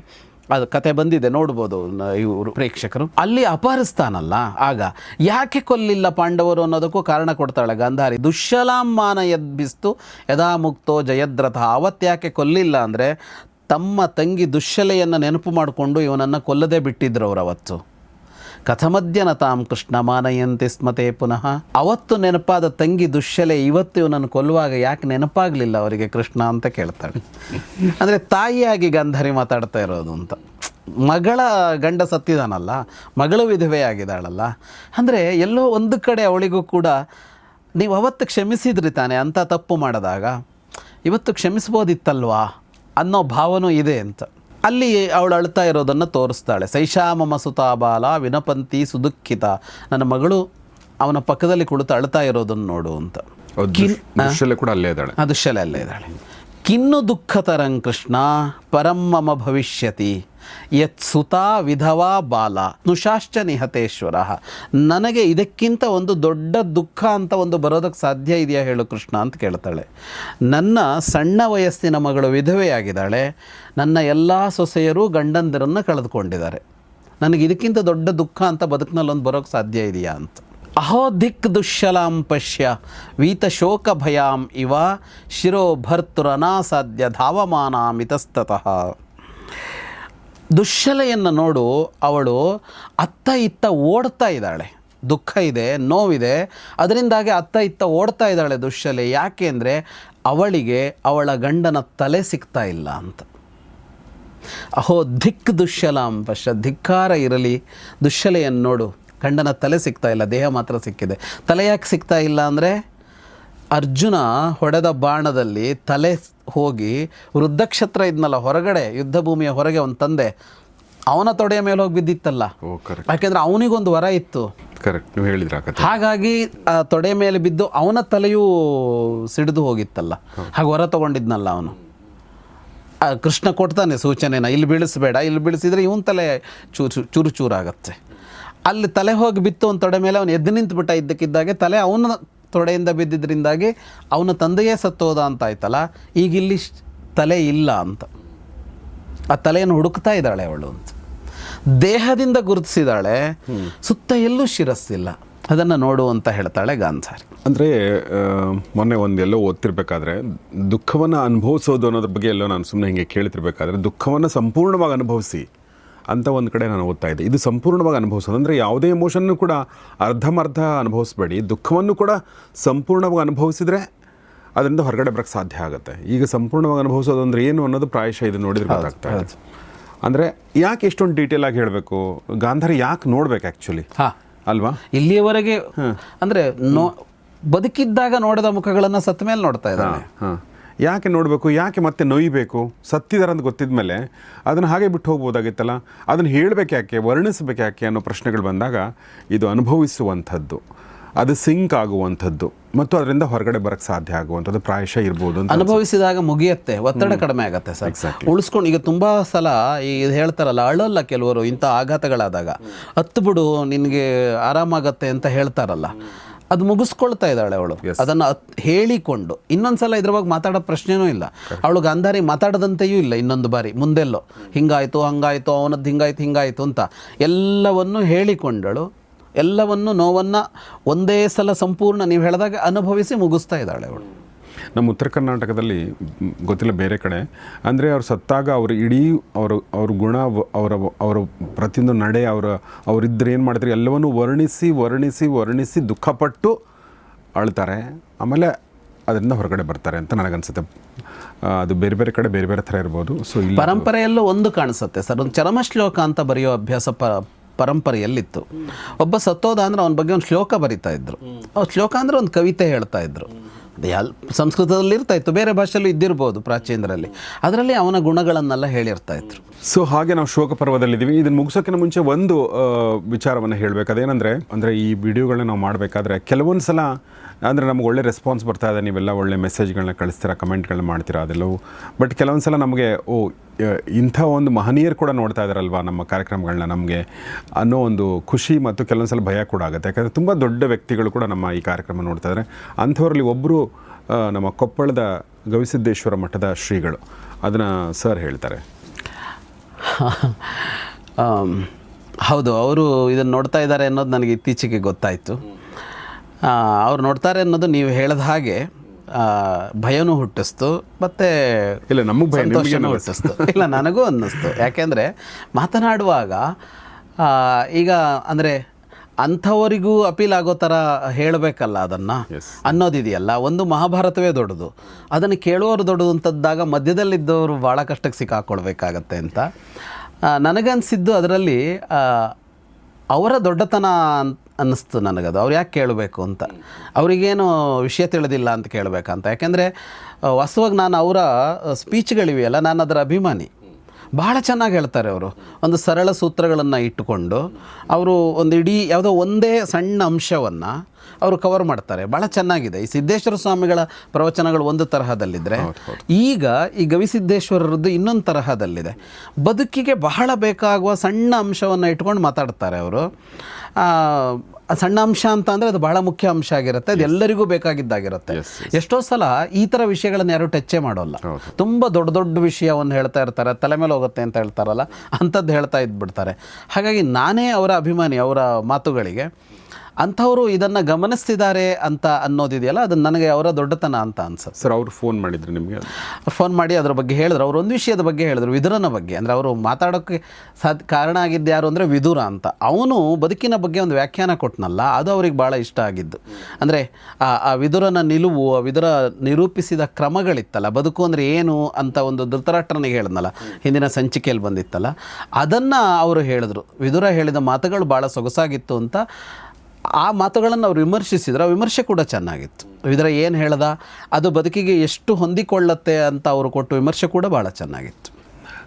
ಅದು ಕತೆ ಬಂದಿದೆ, ನೋಡ್ಬೋದು ಇವರು ಪ್ರೇಕ್ಷಕರು. ಅಲ್ಲಿ ಅಪಹರಿಸ್ತಾನಲ್ಲ, ಆಗ ಯಾಕೆ ಕೊಲ್ಲಿಲ್ಲ ಪಾಂಡವರು ಅನ್ನೋದಕ್ಕೂ ಕಾರಣ ಕೊಡ್ತಾಳೆ ಗಾಂಧಾರಿ. ದುಶ್ಶಲಾಮಾನ ಯದ್ಬಿಸ್ತು ಯದಾ ಮುಕ್ತೋ ಜಯದ್ರಥ. ಅವತ್ತ್ಯಾಕೆ ಕೊಲ್ಲಿಲ್ಲ ಅಂದರೆ, ತಮ್ಮ ತಂಗಿ ದುಶ್ಶಲೆಯನ್ನು ನೆನಪು ಮಾಡಿಕೊಂಡು ಇವನನ್ನು ಕೊಲ್ಲದೆ ಬಿಟ್ಟಿದ್ರು ಅವರು ಅವತ್ತು. ಕಥಮದ್ಯನ ತಾಂ ಕೃಷ್ಣ ಮಾನಯಂತೆ ಸ್ಮತೆ ಪುನಃ. ಅವತ್ತು ನೆನಪಾದ ತಂಗಿ ದುಶ್ಶಲೆ ಇವತ್ತು ಇವನನ್ನು ಕೊಲ್ಲುವಾಗ ಯಾಕೆ ನೆನಪಾಗಲಿಲ್ಲ ಅವರಿಗೆ ಕೃಷ್ಣ ಅಂತ ಕೇಳ್ತಾಳೆ. ಅಂದರೆ ತಾಯಿಯಾಗಿ ಗಾಂಧಾರಿ ಮಾತಾಡ್ತಾ ಇರೋದು ಅಂತ. ಮಗಳ ಗಂಡ ಸತ್ತಿದಾನಲ್ಲ, ಮಗಳು ವಿಧವೆಯಾಗಿದ್ದಾಳಲ್ಲ, ಅಂದರೆ ಎಲ್ಲೋ ಒಂದು ಕಡೆ ಅವಳಿಗೂ ಕೂಡ ನೀವು ಅವತ್ತು ಕ್ಷಮಿಸಿದ್ರಿ ತಾನೆ ಅಂಥ ತಪ್ಪು ಮಾಡಿದಾಗ, ಇವತ್ತು ಕ್ಷಮಿಸ್ಬೋದಿತ್ತಲ್ವಾ ಅನ್ನೋ ಭಾವನೂ ಇದೆ ಅಂತ. ಅಲ್ಲಿ ಅವಳು ಅಳ್ತಾ ಇರೋದನ್ನು ತೋರಿಸ್ತಾಳೆ. ಸೈಷಾ ಮಮ ಸುತಾ ಬಾಲ ವಿನಪಂತಿ ಸುದುಃಖಿತ. ನನ್ನ ಮಗಳು ಅವನ ಪಕ್ಕದಲ್ಲಿ ಕುಳಿತು ಅಳ್ತಾ ಇರೋದನ್ನು ನೋಡು ಅಂತ. ಕೂಡ ಅಲ್ಲೇ ಇದ್ದಾಳೆ. ದುಶ್ಶಲೆ ಅಲ್ಲೇ ಇದ್ದಾಳೆ. ಕಿನ್ನು ದುಃಖತರಂ ಕೃಷ್ಣ ಪರಂ ಮಮ ಭವಿಷ್ಯತಿ ಯತ್ ಸುತಾ ವಿಧವಾ ಬಾಲ ನುಷಾಶ್ಚ ನಿಹತೇಶ್ವರ. ನನಗೆ ಇದಕ್ಕಿಂತ ಒಂದು ದೊಡ್ಡ ದುಃಖ ಅಂತ ಒಂದು ಬರೋದಕ್ಕೆ ಸಾಧ್ಯ ಇದೆಯಾ ಹೇಳು ಕೃಷ್ಣ ಅಂತ ಕೇಳ್ತಾಳೆ. ನನ್ನ ಸಣ್ಣ ವಯಸ್ಸಿನ ಮಗಳು ವಿಧವೆಯಾಗಿದ್ದಾಳೆ, ನನ್ನ ಎಲ್ಲ ಸೊಸೆಯರು ಗಂಡಂದಿರನ್ನು ಕಳೆದುಕೊಂಡಿದ್ದಾರೆ. ನನಗೆ ಇದಕ್ಕಿಂತ ದೊಡ್ಡ ದುಃಖ ಅಂತ ಬದುಕಿನಲ್ಲೊಂದು ಬರೋಕ್ಕೆ ಸಾಧ್ಯ ಇದೆಯಾ ಅಂತ. ಅಹೋ ದಿಕ್ ದುಶ್ಶಲಾಂ ಪಶ್ಯ ವೀತ ಶೋಕ ಭಯಾಂ ಇವ ಶಿರೋ ಭರ್ತುರನಾಸಾಧ್ಯ ಧಾವಮಾನಾಂ ಇತಸ್ತತಃ. ದುಶ್ಶಲೆಯನ್ನು ನೋಡು, ಅವಳು ಅತ್ತ ಇತ್ತ ಓಡ್ತಾ ಇದ್ದಾಳೆ. ದುಃಖ ಇದೆ, ನೋವಿದೆ, ಅದರಿಂದಾಗಿ ಅತ್ತ ಇತ್ತ ಓಡ್ತಾ ಇದ್ದಾಳೆ ದುಶ್ಶಲೆ. ಯಾಕೆ ಅಂದರೆ ಅವಳಿಗೆ ಅವಳ ಗಂಡನ ತಲೆ ಸಿಗ್ತಾ ಇಲ್ಲ ಅಂತ. ಅಹೋ ಧಿಕ್ ದುಶ್ಶಲಾಂ ಪಶ್ಯ, ಧಿಕ್ಕಾರ ಇರಲಿ ದುಶ್ಶಲೆಯನ್ನು ನೋಡು, ಗಂಡನ ತಲೆ ಸಿಗ್ತಾ ಇಲ್ಲ, ದೇಹ ಮಾತ್ರ ಸಿಕ್ಕಿದೆ. ತಲೆ ಯಾಕೆ ಸಿಗ್ತಾ ಇಲ್ಲ ಅಂದರೆ, ಅರ್ಜುನ ಹೊಡೆದ ಬಾಣದಲ್ಲಿ ತಲೆ ಹೋಗಿ ವೃದ್ಧಕ್ಷತ್ರ ಇದ್ನಲ್ಲ ಹೊರಗಡೆ, ಯುದ್ಧ ಭೂಮಿಯ ಹೊರಗೆ ಅವನ ತಂದೆ, ಅವನ ತೊಡೆಯ ಮೇಲೆ ಹೋಗಿ ಬಿದ್ದಿತ್ತಲ್ಲ. ಯಾಕೆಂದರೆ ಅವನಿಗೊಂದು ವರ ಇತ್ತು. ನೀವು ಹೇಳಿದ್ರ. ಹಾಗಾಗಿ ಆ ತೊಡೆ ಮೇಲೆ ಬಿದ್ದು ಅವನ ತಲೆಯೂ ಸಿಡಿದು ಹೋಗಿತ್ತಲ್ಲ. ಹಾಗೆ ಹೊರ ತಗೊಂಡಿದ್ನಲ್ಲ ಅವನು. ಕೃಷ್ಣ ಕೊಡ್ತಾನೆ ಸೂಚನೆನ, ಇಲ್ಲಿ ಬೀಳಿಸ್ಬೇಡ, ಇಲ್ಲಿ ಬೀಳಿಸಿದ್ರೆ ಇವನ ತಲೆ ಚೂರು ಚೂರಾಗತ್ತೆ. ಅಲ್ಲಿ ತಲೆ ಹೋಗಿ ಬಿತ್ತು ಅವನ ತೊಡೆ ಮೇಲೆ, ಅವನು ಎದ್ದು ನಿಂತುಬಿಟ್ಟ. ಇದ್ದಕ್ಕಿದ್ದಾಗೆ ತಲೆ ಅವನ ತೊಡೆಯಿಂದ ಬಿದ್ದಿದ್ದರಿಂದಾಗಿ ಅವನ ತಂದೆಯೇ ಸತ್ತೋದ ಅಂತ ಆಯ್ತಲ್ಲ. ಈಗಿಲ್ಲಿ ತಲೆ ಇಲ್ಲ ಅಂತ, ಆ ತಲೆಯನ್ನು ಹುಡುಕ್ತಾ ಇದ್ದಾಳೆ ಅವಳು ಅಂತ. ದೇಹದಿಂದ ಗುರುತಿಸಿದಾಳೆ, ಸುತ್ತ ಎಲ್ಲೂ ಶಿರಸ್ಸಿಲ್ಲ. ಅದನ್ನು ನೋಡು ಅಂತ ಹೇಳ್ತಾಳೆ ಗಾಂಧಾರಿ. ಅಂದರೆ ಮೊನ್ನೆ ಎಲ್ಲೋ ಓದ್ತಿರ್ಬೇಕಾದ್ರೆ ದುಃಖವನ್ನು ಅನುಭವಿಸೋದು ಅನ್ನೋದ್ರ ಬಗ್ಗೆ ಎಲ್ಲೋ ನಾನು ಸುಮ್ಮನೆ ಹಿಂಗೆ ಕೇಳ್ತಿರ್ಬೇಕಾದ್ರೆ, ದುಃಖವನ್ನು ಸಂಪೂರ್ಣವಾಗಿ ಅನುಭವಿಸಿ ಅಂತ ಒಂದು ಕಡೆ ನಾನು ಓದ್ತಾ ಇದ್ದೆ. ಇದು ಸಂಪೂರ್ಣವಾಗಿ ಅನುಭವಿಸೋದು ಅಂದರೆ ಯಾವುದೇ ಎಮೋಷನ್ನು ಕೂಡ ಅರ್ಧಮರ್ಧ ಅನುಭವಿಸ್ಬೇಡಿ, ದುಃಖವನ್ನು ಕೂಡ ಸಂಪೂರ್ಣವಾಗಿ ಅನುಭವಿಸಿದರೆ ಅದರಿಂದ ಹೊರಗಡೆ ಬರೋಕ್ಕೆ ಸಾಧ್ಯ ಆಗುತ್ತೆ. ಈಗ ಸಂಪೂರ್ಣವಾಗಿ ಅನುಭವಿಸೋದು ಅಂದರೆ ಏನು ಅನ್ನೋದು ಪ್ರಾಯಶಃ ಇದು ನೋಡಿದ್ರೆ ಗೊತ್ತಾಗ್ತಾ ಇದೆ. ಅಂದರೆ ಯಾಕೆ ಎಷ್ಟೊಂದು ಡೀಟೇಲ್ ಆಗಿ ಹೇಳಬೇಕು, ಗಾಂಧಾರಿ ಯಾಕೆ ನೋಡ್ಬೇಕು ಆ್ಯಕ್ಚುಲಿ ಅಲ್ವಾ? ಇಲ್ಲಿಯವರೆಗೆ ಅಂದರೆ ಬದುಕಿದ್ದಾಗ ನೋಡಿದ ಮುಖಗಳನ್ನು ಸತ್ತ ಮೇಲೆ ನೋಡ್ತಾ ಇದ್ದಾನೆ. ಯಾಕೆ ನೋಡಬೇಕು, ಯಾಕೆ ಮತ್ತೆ ನೋಯ್ಬೇಕು? ಸತ್ತಿದಾರ ಅಂತ ಗೊತ್ತಿದ ಮೇಲೆ ಅದನ್ನು ಹಾಗೆ ಬಿಟ್ಟು ಹೋಗ್ಬೋದಾಗಿತ್ತಲ್ಲ, ಅದನ್ನು ಹೇಳಬೇಕು ಯಾಕೆ, ವರ್ಣಿಸ್ಬೇಕು ಯಾಕೆ ಅನ್ನೋ ಪ್ರಶ್ನೆಗಳು ಬಂದಾಗ ಇದು ಅನುಭವಿಸುವಂಥದ್ದು, ಅದು ಸಿಂಕ್ ಆಗುವಂಥದ್ದು ಮತ್ತು ಅದರಿಂದ ಹೊರಗಡೆ ಬರೋಕ್ಕೆ ಸಾಧ್ಯ ಆಗುವಂಥದ್ದು ಪ್ರಾಯಶಃ ಇರ್ಬೋದು ಅಂತ ಅನುಭವಿಸಿದಾಗ ಮುಗಿಯುತ್ತೆ, ಒತ್ತಡ ಕಡಿಮೆ ಆಗುತ್ತೆ ಸರ್. ಉಳಿಸ್ಕೊಂಡು ಈಗ ತುಂಬ ಸಲ ಇದು ಹೇಳ್ತಾರಲ್ಲ, ಅಳಲ್ಲ ಕೆಲವರು ಇಂಥ ಆಘಾತಗಳಾದಾಗ, ಹತ್ತು ಬಿಡು ನಿನಗೆ ಆರಾಮಾಗತ್ತೆ ಅಂತ ಹೇಳ್ತಾರಲ್ಲ, ಅದು ಮುಗಿಸ್ಕೊಳ್ತಾ ಇದ್ದಾಳೆ ಅವಳು. ಅದನ್ನು ಹೇಳಿಕೊಂಡು ಇನ್ನೊಂದ್ಸಲ ಇದ್ರ ಬಗ್ಗೆ ಮಾತಾಡೋ ಪ್ರಶ್ನೆನೂ ಇಲ್ಲ. ಅವಳು ಗಾಂಧಾರಿ ಮಾತಾಡದಂತೆಯೂ ಇಲ್ಲ ಇನ್ನೊಂದು ಬಾರಿ ಮುಂದೆಲ್ಲೋ ಹಿಂಗಾಯಿತು ಹಂಗಾಯಿತು ಅವನದ್ದು ಹಿಂಗಾಯಿತು ಅಂತ ಎಲ್ಲವನ್ನು ಹೇಳಿಕೊಂಡಳು. ಎಲ್ಲವನ್ನು ನೋವನ್ನು ಒಂದೇ ಸಲ ಸಂಪೂರ್ಣ ನೀವು ಹೇಳಿದಾಗ ಅನುಭವಿಸಿ ಮುಗಿಸ್ತಾ ಇದ್ದಾಳೆ ಅವಳು. ನಮ್ಮ ಉತ್ತರ ಕರ್ನಾಟಕದಲ್ಲಿ ಗೊತ್ತಿಲ್ಲ ಬೇರೆ ಕಡೆ, ಅಂದರೆ ಅವ್ರು ಸತ್ತಾಗ ಅವರು ಇಡೀ ಅವ್ರ ಗುಣ, ಅವರ ಪ್ರತಿಯೊಂದು ನಡೆ, ಅವರಿದ್ದರೆ ಏನು ಮಾಡ್ತಾರೆ ಎಲ್ಲವನ್ನೂ ವರ್ಣಿಸಿ ದುಃಖಪಟ್ಟು ಅಳ್ತಾರೆ, ಆಮೇಲೆ ಅದರಿಂದ ಹೊರಗಡೆ ಬರ್ತಾರೆ ಅಂತ ನನಗನ್ಸುತ್ತೆ. ಅದು ಬೇರೆ ಬೇರೆ ಕಡೆ ಬೇರೆ ಬೇರೆ ಥರ ಇರ್ಬೋದು. ಸೊ ಇಲ್ಲಿ ಪರಂಪರೆಯಲ್ಲೂ ಒಂದು ಕಾಣಿಸುತ್ತೆ ಸರ್, ಒಂದು ಚರಮ ಶ್ಲೋಕ ಅಂತ ಬರೆಯೋ ಅಭ್ಯಾಸ ಪರಂಪರೆಯಲ್ಲಿತ್ತು. ಒಬ್ಬ ಸತ್ತೋದ ಅಂದರೆ ಅವನ ಬಗ್ಗೆ ಒಂದು ಶ್ಲೋಕ ಬರಿತಾ ಇದ್ರು. ಶ್ಲೋಕ ಅಂದರೆ ಒಂದು ಕವಿತೆ ಹೇಳ್ತಾ ಇದ್ರು. ಸಂಸ್ಕೃತದಲ್ಲಿ ಇರ್ತಾ ಇತ್ತು, ಬೇರೆ ಭಾಷೆಯಲ್ಲೂ ಇದ್ದಿರ್ಬೋದು ಪ್ರಾಚೀನರಲ್ಲಿ. ಅದರಲ್ಲಿ ಅವನ ಗುಣಗಳನ್ನೆಲ್ಲ ಹೇಳಿರ್ತಾ ಇದ್ರು. ಸೊ ಹಾಗೆ ನಾವು ಶೋಕ ಪರ್ವದಲ್ಲಿದ್ದೀವಿ. ಇದನ್ನು ಮುಗಿಸೋಕ್ಕಿಂತ ಮುಂಚೆ ಒಂದು ವಿಚಾರವನ್ನು ಹೇಳಬೇಕು. ಅದೇನೆಂದರೆ ಈ ವಿಡಿಯೋಗಳನ್ನ ನಾವು ಮಾಡಬೇಕಾದ್ರೆ ಕೆಲವೊಂದು ಸಲ ಅಂದರೆ ನಮ್ಗೆ ಒಳ್ಳೆ ರೆಸ್ಪಾನ್ಸ್ ಬರ್ತಾ ಇದೆ, ನೀವೆಲ್ಲ ಒಳ್ಳೆ ಮೆಸೇಜ್ಗಳನ್ನ ಕಳಿಸ್ತೀರಾ, ಕಮೆಂಟ್ಗಳನ್ನ ಮಾಡ್ತೀರಾ, ಅದೆಲ್ಲವೂ. ಬಟ್ ಕೆಲವೊಂದು ಸಲ ನಮಗೆ ಇಂಥ ಒಂದು ಮಹನೀಯರು ಕೂಡ ನೋಡ್ತಾ ಇದ್ದಾರಲ್ವ ನಮ್ಮ ಕಾರ್ಯಕ್ರಮಗಳನ್ನ ನಮಗೆ ಅನ್ನೋ ಒಂದು ಖುಷಿ ಮತ್ತು ಕೆಲವೊಂದು ಸಲ ಭಯ ಕೂಡ ಆಗುತ್ತೆ. ಯಾಕಂದರೆ ತುಂಬ ದೊಡ್ಡ ವ್ಯಕ್ತಿಗಳು ಕೂಡ ನಮ್ಮ ಈ ಕಾರ್ಯಕ್ರಮ ನೋಡ್ತಾ ಇದ್ದಾರೆ. ಅಂಥವರಲ್ಲಿ ಒಬ್ಬರು ನಮ್ಮ ಕೊಪ್ಪಳದ ಗವಿಸಿದ್ದೇಶ್ವರ ಮಠದ ಶ್ರೀಗಳು. ಅದನ್ನು ಸರ್ ಹೇಳ್ತಾರೆ. ಹೌದು, ಅವರು ಇದನ್ನು ನೋಡ್ತಾ ಇದ್ದಾರೆ ಅನ್ನೋದು ನನಗೆ ಇತ್ತೀಚೆಗೆ ಗೊತ್ತಾಯಿತು. ಅವ್ರು ನೋಡ್ತಾರೆ ಅನ್ನೋದು ನೀವು ಹೇಳಿದ ಹಾಗೆ ಭಯನೂ ಹುಟ್ಟಿಸ್ತು, ಮತ್ತು ಇಲ್ಲ ನಮಗೆ ಸಂತೋಷನೂ ಹುಟ್ಟಿಸ್ತು. ಇಲ್ಲ ನನಗೂ ಅನ್ನಿಸ್ತು. ಯಾಕೆಂದರೆ ಮಾತನಾಡುವಾಗ ಈಗ ಅಂದರೆ ಅಂಥವರಿಗೂ ಅಪೀಲ್ ಆಗೋ ಥರ ಹೇಳಬೇಕಲ್ಲ ಅದನ್ನು ಅನ್ನೋದಿದೆಯಲ್ಲ. ಒಂದು ಮಹಾಭಾರತವೇ ದೊಡ್ಡದು, ಅದನ್ನು ಕೇಳುವವರು ದೊಡ್ಡದು ಅಂತದ್ದಾಗ ಮಧ್ಯದಲ್ಲಿದ್ದವರು ಭಾಳ ಕಷ್ಟಕ್ಕೆ ಸಿಕ್ಕಾಕೊಳ್ಬೇಕಾಗತ್ತೆ ಅಂತ ನನಗನ್ಸಿದ್ದು. ಅದರಲ್ಲಿ ಅವರ ದೊಡ್ಡತನ ಅನ್ನಿಸ್ತು ನನಗದು. ಅವ್ರು ಯಾಕೆ ಕೇಳಬೇಕು ಅಂತ, ಅವರಿಗೇನು ವಿಷಯ ತಿಳಿದಿಲ್ಲ ಅಂತ ಕೇಳಬೇಕಂತ. ಯಾಕೆಂದರೆ ವಾಸ್ತವವಾಗಿ ನಾನು ಅವರ ಸ್ಪೀಚ್ಗಳಿವೆಯಲ್ಲ, ನಾನು ಅದರ ಅಭಿಮಾನಿ. ಭಾಳ ಚೆನ್ನಾಗಿ ಹೇಳ್ತಾರೆ ಅವರು. ಒಂದು ಸರಳ ಸೂತ್ರಗಳನ್ನು ಇಟ್ಟುಕೊಂಡು ಅವರು ಒಂದು ಇಡೀ ಯಾವುದೋ ಒಂದೇ ಸಣ್ಣ ಅಂಶವನ್ನು ಅವರು ಕವರ್ ಮಾಡ್ತಾರೆ. ಭಾಳ ಚೆನ್ನಾಗಿದೆ. ಈ ಸಿದ್ದೇಶ್ವರ ಸ್ವಾಮಿಗಳ ಪ್ರವಚನಗಳು ಒಂದು ತರಹದಲ್ಲಿದ್ದರೆ, ಈಗ ಈ ಗವಿಸಿದ್ದೇಶ್ವರರದ್ದು ಇನ್ನೊಂದು ತರಹದಲ್ಲಿದೆ. ಬದುಕಿಗೆ ಬಹಳ ಬೇಕಾಗುವ ಸಣ್ಣ ಅಂಶವನ್ನು ಇಟ್ಕೊಂಡು ಮಾತಾಡ್ತಾರೆ ಅವರು. ಸಣ್ಣ ಅಂಶ ಅಂತ ಅಂದರೆ ಅದು ಬಹಳ ಮುಖ್ಯ ಅಂಶ ಆಗಿರುತ್ತೆ, ಅದು ಎಲ್ಲರಿಗೂ ಬೇಕಾಗಿದ್ದಾಗಿರುತ್ತೆ. ಎಷ್ಟೋ ಸಲ ಈ ಥರ ವಿಷಯಗಳನ್ನು ಯಾರು ಟಚ್ಚೇ ಮಾಡೋಲ್ಲ. ತುಂಬ ದೊಡ್ಡ ದೊಡ್ಡ ವಿಷಯವನ್ನು ಹೇಳ್ತಾ ಇರ್ತಾರೆ, ತಲೆ ಮೇಲೆ ಹೋಗುತ್ತೆ ಅಂತ ಹೇಳ್ತಾರಲ್ಲ, ಅಂಥದ್ದು ಹೇಳ್ತಾ ಇದ್ಬಿಡ್ತಾರೆ. ಹಾಗಾಗಿ ನಾನೇ ಅವರ ಅಭಿಮಾನಿ, ಅವರ ಮಾತುಗಳಿಗೆ. ಅಂಥವರು ಇದನ್ನು ಗಮನಿಸ್ತಿದ್ದಾರೆ ಅಂತ ಅನ್ನೋದಿದೆಯಲ್ಲ, ಅದು ನನಗೆ ಅವರ ದೊಡ್ಡತನ ಅಂತ ಅನ್ಸುತ್ತೆ. ಸರ್ ಅವ್ರು ಫೋನ್ ಮಾಡಿದ್ರು ನಿಮಗೆ? ಫೋನ್ ಮಾಡಿ ಅದ್ರ ಬಗ್ಗೆ ಹೇಳಿದ್ರು. ಅವರು ಒಂದು ವಿಷಯದ ಬಗ್ಗೆ ಹೇಳಿದ್ರು, ವಿದುರನ ಬಗ್ಗೆ. ಅಂದರೆ ಅವರು ಮಾತಾಡೋಕ್ಕೆ ಕಾರಣ ಆಗಿದ್ದು ಯಾರು ಅಂದರೆ ವಿದುರ ಅಂತ. ಅವನು ಬದುಕಿನ ಬಗ್ಗೆ ಒಂದು ವ್ಯಾಖ್ಯಾನ ಕೊಟ್ಟನಲ್ಲ, ಅದು ಅವ್ರಿಗೆ ಭಾಳ ಇಷ್ಟ ಆಗಿದ್ದು. ಅಂದರೆ ಆ ವಿದುರನ ನಿಲುವು, ಆ ವಿದುರ ನಿರೂಪಿಸಿದ ಕ್ರಮಗಳಿತ್ತಲ್ಲ, ಬದುಕು ಅಂದರೆ ಏನು ಅಂತ ಒಂದು ಧೃತರಾಷ್ಟ್ರನಿಗೆ ಹೇಳಿದ್ನಲ್ಲ, ಹಿಂದಿನ ಸಂಚಿಕೆಯಲ್ಲಿ ಬಂದಿತ್ತಲ್ಲ, ಅದನ್ನು ಅವರು ಹೇಳಿದ್ರು. ವಿದುರ ಹೇಳಿದ ಮಾತುಗಳು ಭಾಳ ಸೊಗಸಾಗಿತ್ತು ಅಂತ. ಆ ಮಾತುಗಳನ್ನು ಅವ್ರು ವಿಮರ್ಶಿಸಿದ್ರು. ಆ ವಿಮರ್ಶೆ ಕೂಡ ಚೆನ್ನಾಗಿತ್ತು. ಇದರ ಏನು ಹೇಳ್ದ, ಅದು ಬದುಕಿಗೆ ಎಷ್ಟು ಹೊಂದಿಕೊಳ್ಳುತ್ತೆ ಅಂತ ಅವರು ಕೊಟ್ಟು ವಿಮರ್ಶೆ ಕೂಡ ಭಾಳ ಚೆನ್ನಾಗಿತ್ತು.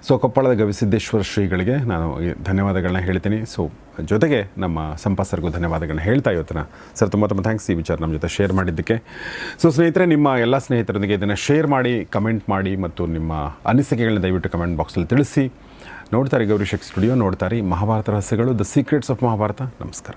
ಸೊ ಕೊಪ್ಪಳದ ಗವಿಸಿದ್ದೇಶ್ವರ ಶ್ರೀಗಳಿಗೆ ನಾನು ಧನ್ಯವಾದಗಳನ್ನ ಹೇಳ್ತೀನಿ. ಸೊ ಜೊತೆಗೆ ನಮ್ಮ ಸಂಪಾಸರಿಗೂ ಧನ್ಯವಾದಗಳನ್ನ ಹೇಳ್ತಾ ಇವತ್ತಿನ ಸರ್ ತುಂಬ ಥ್ಯಾಂಕ್ಸ್ ಈ ವಿಚಾರ ನಮ್ಮ ಜೊತೆ ಶೇರ್ ಮಾಡಿದ್ದಕ್ಕೆ. ಸೊ ಸ್ನೇಹಿತರೆ, ನಿಮ್ಮ ಎಲ್ಲ ಸ್ನೇಹಿತರೊಂದಿಗೆ ಇದನ್ನು ಶೇರ್ ಮಾಡಿ, ಕಮೆಂಟ್ ಮಾಡಿ ಮತ್ತು ನಿಮ್ಮ ಅನಿಸಿಕೆಗಳನ್ನ ದಯವಿಟ್ಟು ಕಮೆಂಟ್ ಬಾಕ್ಸಲ್ಲಿ ತಿಳಿಸಿ. ನೋಡ್ತಾರೆ ಗೌರಿ ಶಕ್ತಿ ಸ್ಟುಡಿಯೋ, ನೋಡ್ತಾರೆ ಮಹಾಭಾರತ ರಹಸ್ಯಗಳು, ದ ಸೀಕ್ರೆಟ್ಸ್ ಆಫ್ ಮಹಾಭಾರತ. ನಮಸ್ಕಾರ.